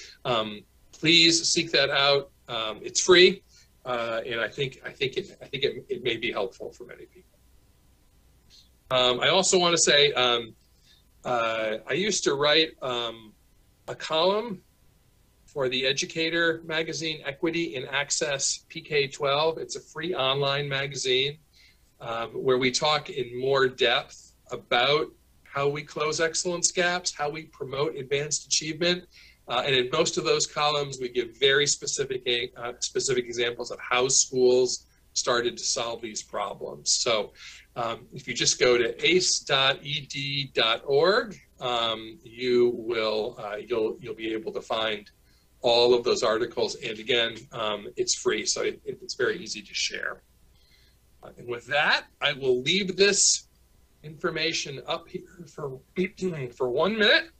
please seek that out. It's free, and I think it may be helpful for many people. I also want to say I used to write a column for the Educator magazine, Equity and Access PK-12. It's a free online magazine where we talk in more depth about how we close excellence gaps, how we promote advanced achievement. And in most of those columns, we give very specific examples of how schools started to solve these problems. So if you just go to ace.ed.org, you'll be able to find all of those articles. And again, it's free, so it's very easy to share. And with that, I will leave this information up here for 1 minute.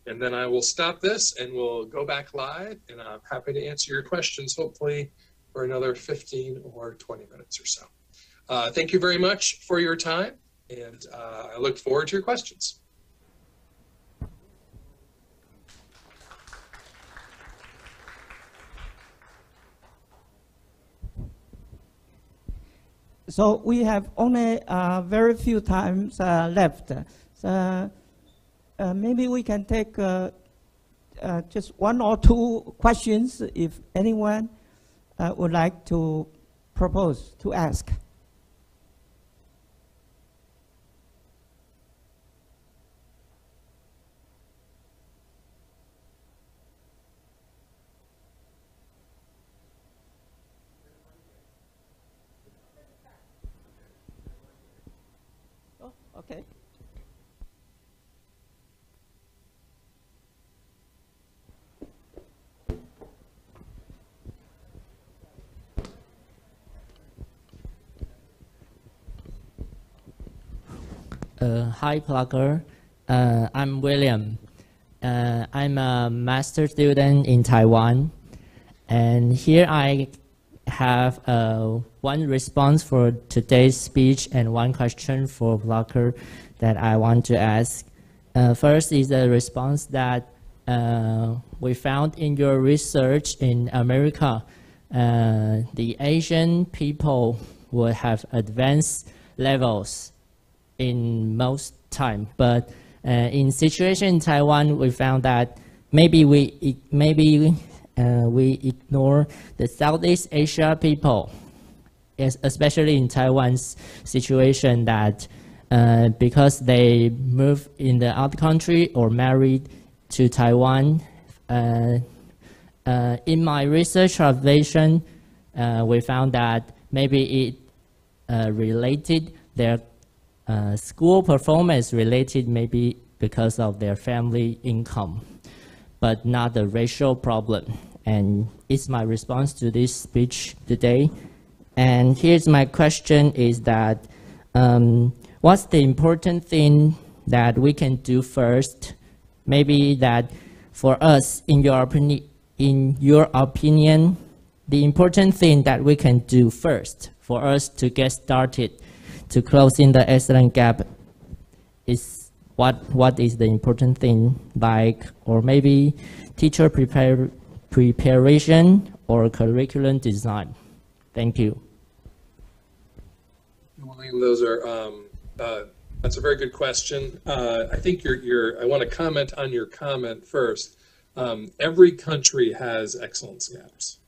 And then I will stop this and we'll go back live, and I'm happy to answer your questions, hopefully for another 15 or 20 minutes or so. Thank you very much for your time, and I look forward to your questions. So we have only very few times left. So maybe we can take just 1 or 2 questions if anyone would like to propose, to ask. Oh, okay. Hi, Plucker. I'm William. I'm a master student in Taiwan. And here I have one response for today's speech and one question for Plucker that I want to ask. First is the response that we found in your research in America. The Asian people will have advanced levels in most time, but in situation in Taiwan, we found that maybe we ignore the Southeast Asia people, especially in Taiwan's situation, that because they move in the other country or married to Taiwan. In my research observation, we found that maybe it related their school performance related maybe because of their family income, but not the racial problem. And it's my response to this speech today. And here's my question is that, what's the important thing that we can do first? Maybe that for us, in your opinion, the important thing that we can do first for us to get started to closing the excellence gap is what is the important thing, like, or maybe teacher preparation or curriculum design? Thank you. William, those are that's a very good question. I think I want to comment on your comment first. Every country has excellence gaps.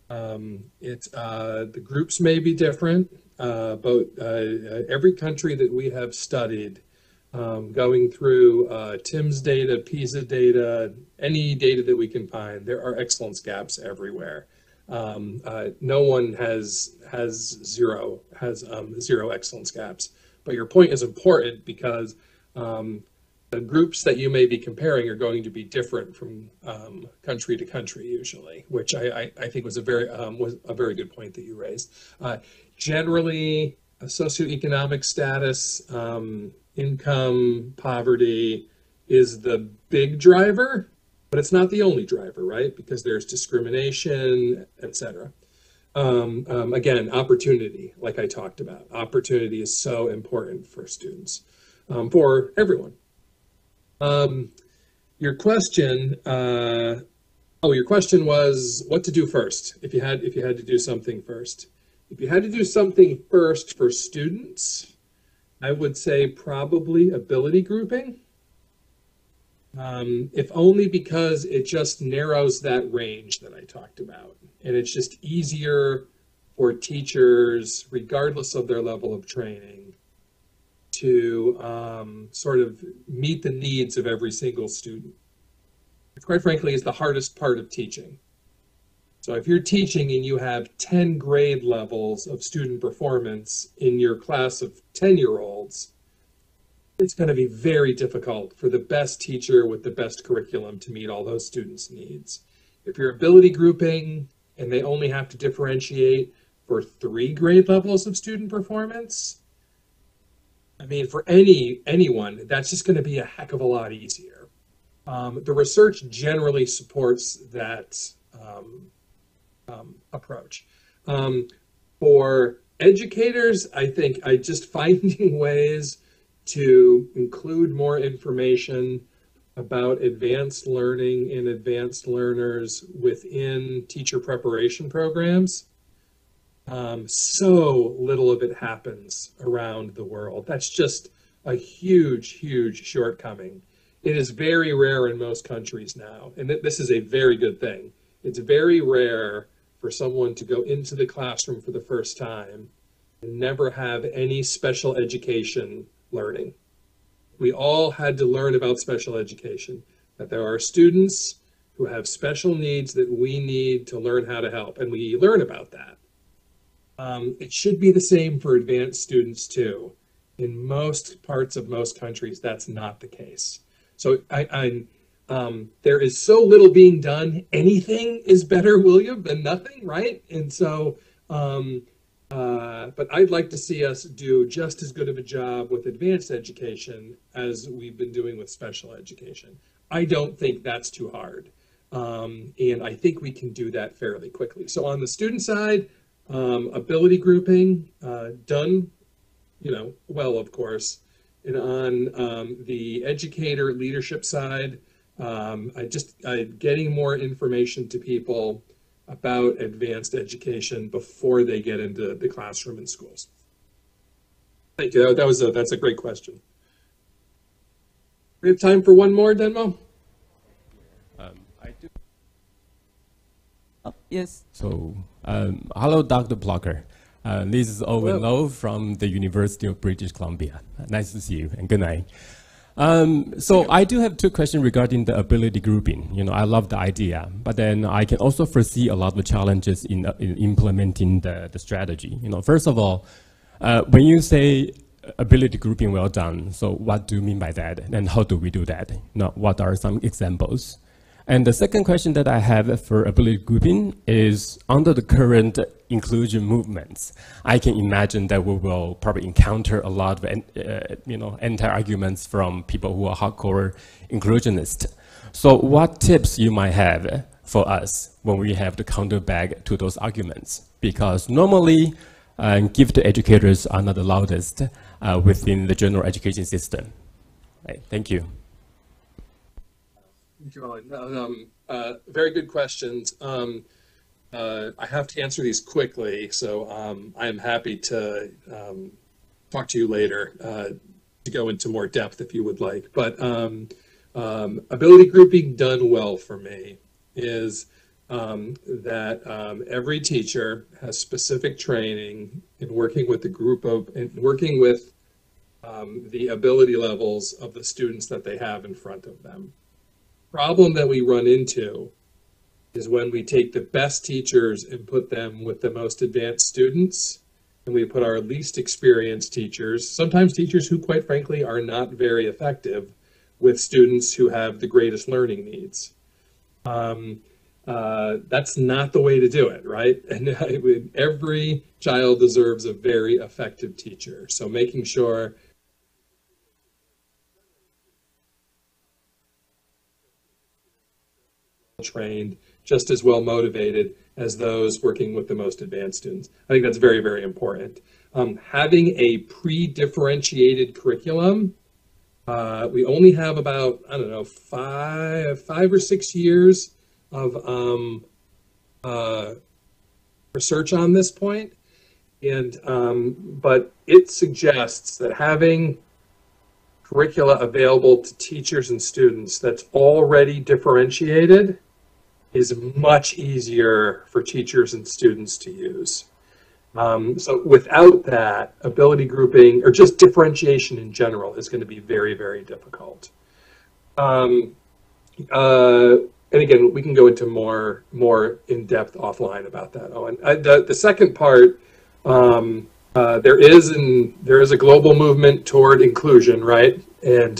The groups may be different, but every country that we have studied, going through TIMSS data, PISA data, any data that we can find, there are excellence gaps everywhere. No one has zero excellence gaps. But your point is important because the groups that you may be comparing are going to be different from country to country usually, which I think was a very good point that you raised. Generally, socioeconomic status, income, poverty is the big driver, but it's not the only driver, right? Because there's discrimination, etc. Again, opportunity, like I talked about. Opportunity is so important for students, for everyone. Your question was what to do first, if you had to do something first. If you had to do something first for students, I would say probably ability grouping. If only because it just narrows that range that I talked about. And it's just easier for teachers, regardless of their level of training, to sort of meet the needs of every single student. Quite frankly, is the hardest part of teaching. So if you're teaching and you have 10 grade levels of student performance in your class of 10-year-olds, it's going to be very difficult for the best teacher with the best curriculum to meet all those students' needs. If you're ability grouping and they only have to differentiate for 3 grade levels of student performance, I mean, for anyone, that's just going to be a heck of a lot easier. The research generally supports that approach. For educators, I think just finding ways to include more information about advanced learning and advanced learners within teacher preparation programs. So little of it happens around the world. That's just a huge, huge shortcoming. It is very rare in most countries now, and this is a very good thing. It's very rare for someone to go into the classroom for the first time and never have any special education learning. We all had to learn about special education, that there are students who have special needs that we need to learn how to help, and we learn about that. It should be the same for advanced students too. In most parts of most countries, that's not the case. So there is so little being done. Anything is better, William, than nothing, right? And so, but I'd like to see us do just as good of a job with advanced education as we've been doing with special education. I don't think that's too hard. And I think we can do that fairly quickly. So on the student side, ability grouping, done, well, of course. And on the educator leadership side, getting more information to people about advanced education before they get into the classroom in schools. Thank you. That's a great question. We have time for one more, Denmo? I do. Yes. So, hello, Dr. Plucker. This is Owen Lowe from the University of British Columbia. Nice to see you, and good night. So I do have two questions regarding the ability grouping. You know, I love the idea, but then I can also foresee a lot of challenges in implementing the strategy. You know, first of all, when you say ability grouping well done, so what do you mean by that, and how do we do that? You know, what are some examples? And the second question that I have for ability grouping is, under the current inclusion movements, I can imagine that we will probably encounter a lot of anti-arguments from people who are hardcore inclusionists. So what tips you might have for us when we have to counter back to those arguments? Because normally, gifted educators are not the loudest within the general education system. Right, thank you. Thank you, Alan. Very good questions. I have to answer these quickly, so I am happy to talk to you later to go into more depth if you would like. But ability grouping done well for me is that every teacher has specific training in working with the group of, working with the ability levels of the students that they have in front of them. Problem that we run into is when we take the best teachers and put them with the most advanced students, and we put our least experienced teachers, sometimes teachers who quite frankly are not very effective, with students who have the greatest learning needs. That's not the way to do it, right? And every child deserves a very effective teacher. So making sure trained, just as well motivated as those working with the most advanced students. I think that's very, very important. Having a pre-differentiated curriculum, we only have about, I don't know, five or 6 years of research on this point. And, but it suggests that having curricula available to teachers and students that's already differentiated is much easier for teachers and students to use. So without that, ability grouping, or just differentiation in general, is going to be very, very difficult. And again, we can go into more in-depth offline about that. Oh, and the second part, there is a global movement toward inclusion, right? And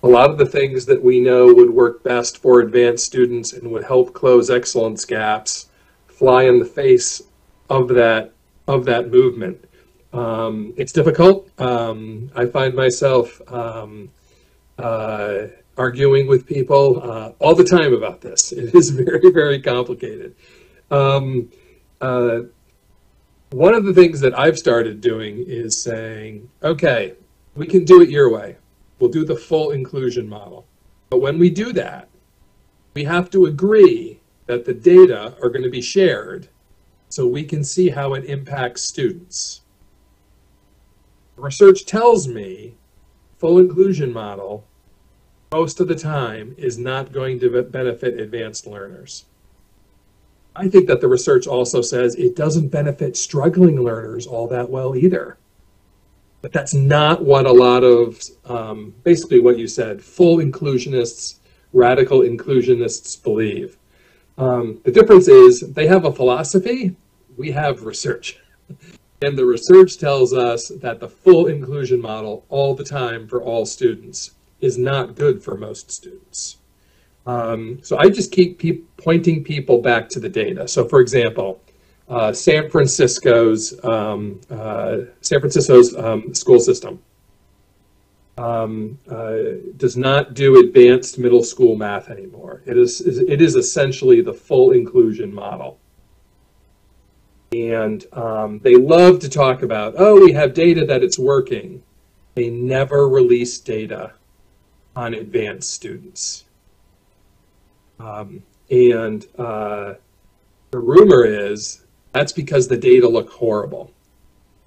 a lot of the things that we know would work best for advanced students and would help close excellence gaps fly in the face of that movement. It's difficult. I find myself arguing with people all the time about this. It is very, very complicated. One of the things that I've started doing is saying, okay, we can do it your way. We'll do the full inclusion model. But when we do that, we have to agree that the data are going to be shared so we can see how it impacts students. Research tells me full inclusion model most of the time is not going to benefit advanced learners. I think that the research also says it doesn't benefit struggling learners all that well either. But that's not what a lot of, basically what you said, full inclusionists, radical inclusionists believe. The difference is they have a philosophy, we have research. And the research tells us that the full inclusion model all the time for all students is not good for most students. So I just keep pointing people back to the data. So for example, San Francisco's school system does not do advanced middle school math anymore. It is essentially the full inclusion model. And they love to talk about, oh, we have data that it's working. They never release data on advanced students. The rumor is that's because the data look horrible.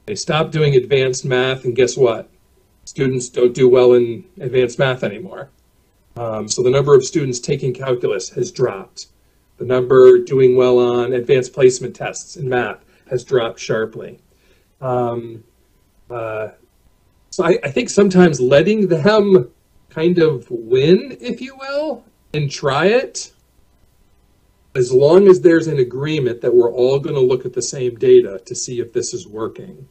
They stopped doing advanced math, and guess what? Students don't do well in advanced math anymore. So the number of students taking calculus has dropped. The number doing well on advanced placement tests in math has dropped sharply. So I think sometimes letting them kind of win, if you will, and try it, as long as there's an agreement that we're all going to look at the same data to see if this is working.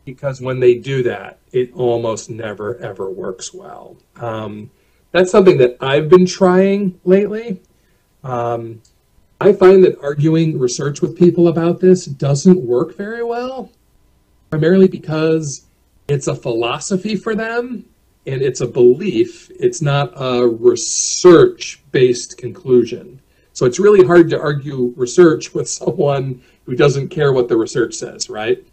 Because when they do that, it almost never, ever works well. That's something that I've been trying lately. I find that arguing research with people about this doesn't work very well, primarily because it's a philosophy for them and it's a belief. It's not a research-based conclusion. So it's really hard to argue research with someone who doesn't care what the research says, right?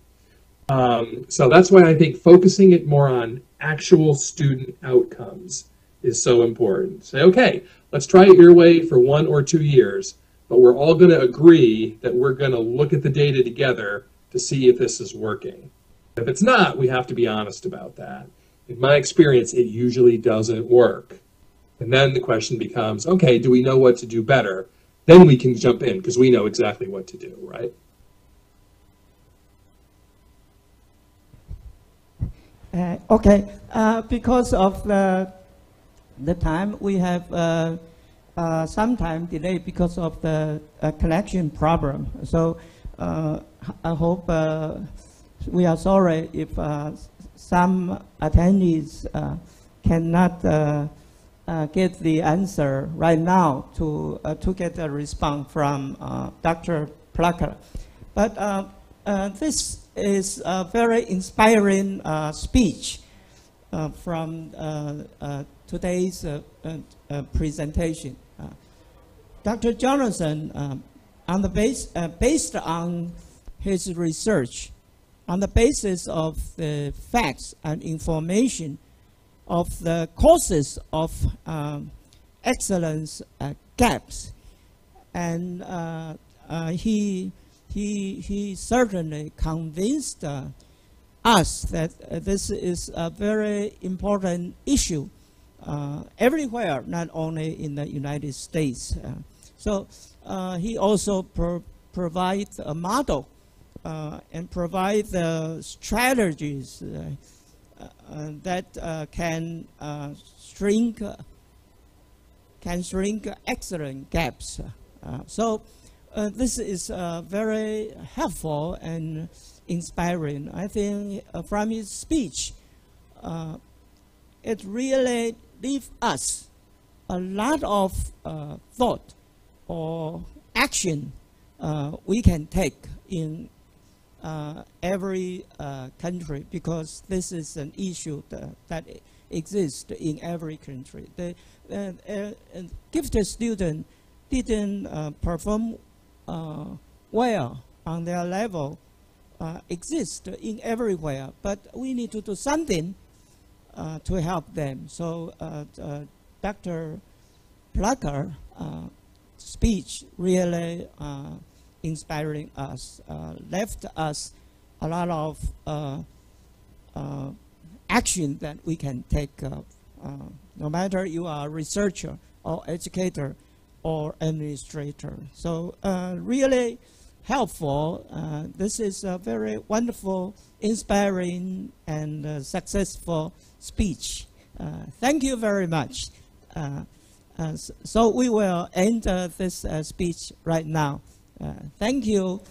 So that's why I think focusing it more on actual student outcomes is so important. Say, okay, let's try it your way for 1 or 2 years, but we're all going to agree that we're going to look at the data together to see if this is working. If it's not, we have to be honest about that. In my experience, it usually doesn't work. And then the question becomes, okay, do we know what to do better? Then we can jump in because we know exactly what to do, right? Okay, because of the time, we have some time delay because of the connection problem. So I hope we are sorry if some attendees cannot get the answer right now to get a response from Dr. Plucker. But this is a very inspiring speech from today's presentation. Dr. Jonathan, on the based on his research, on the basis of the facts and information of the causes of excellence gaps, and he certainly convinced us that this is a very important issue everywhere, not only in the United States. So he also provides a model and provides the strategies that can shrink excellent gaps. So this is very helpful and inspiring. I think from his speech, it really leaves us a lot of thought or action we can take in every country, because this is an issue that exists in every country. The gifted student didn't perform well on their level, exist in everywhere, but we need to do something to help them. So Dr. Plucker speech really inspiring us, left us a lot of action that we can take, no matter you are a researcher or educator or administrator. So really helpful. This is a very wonderful, inspiring, and successful speech. Thank you very much. So we will end this speech right now. Thank you.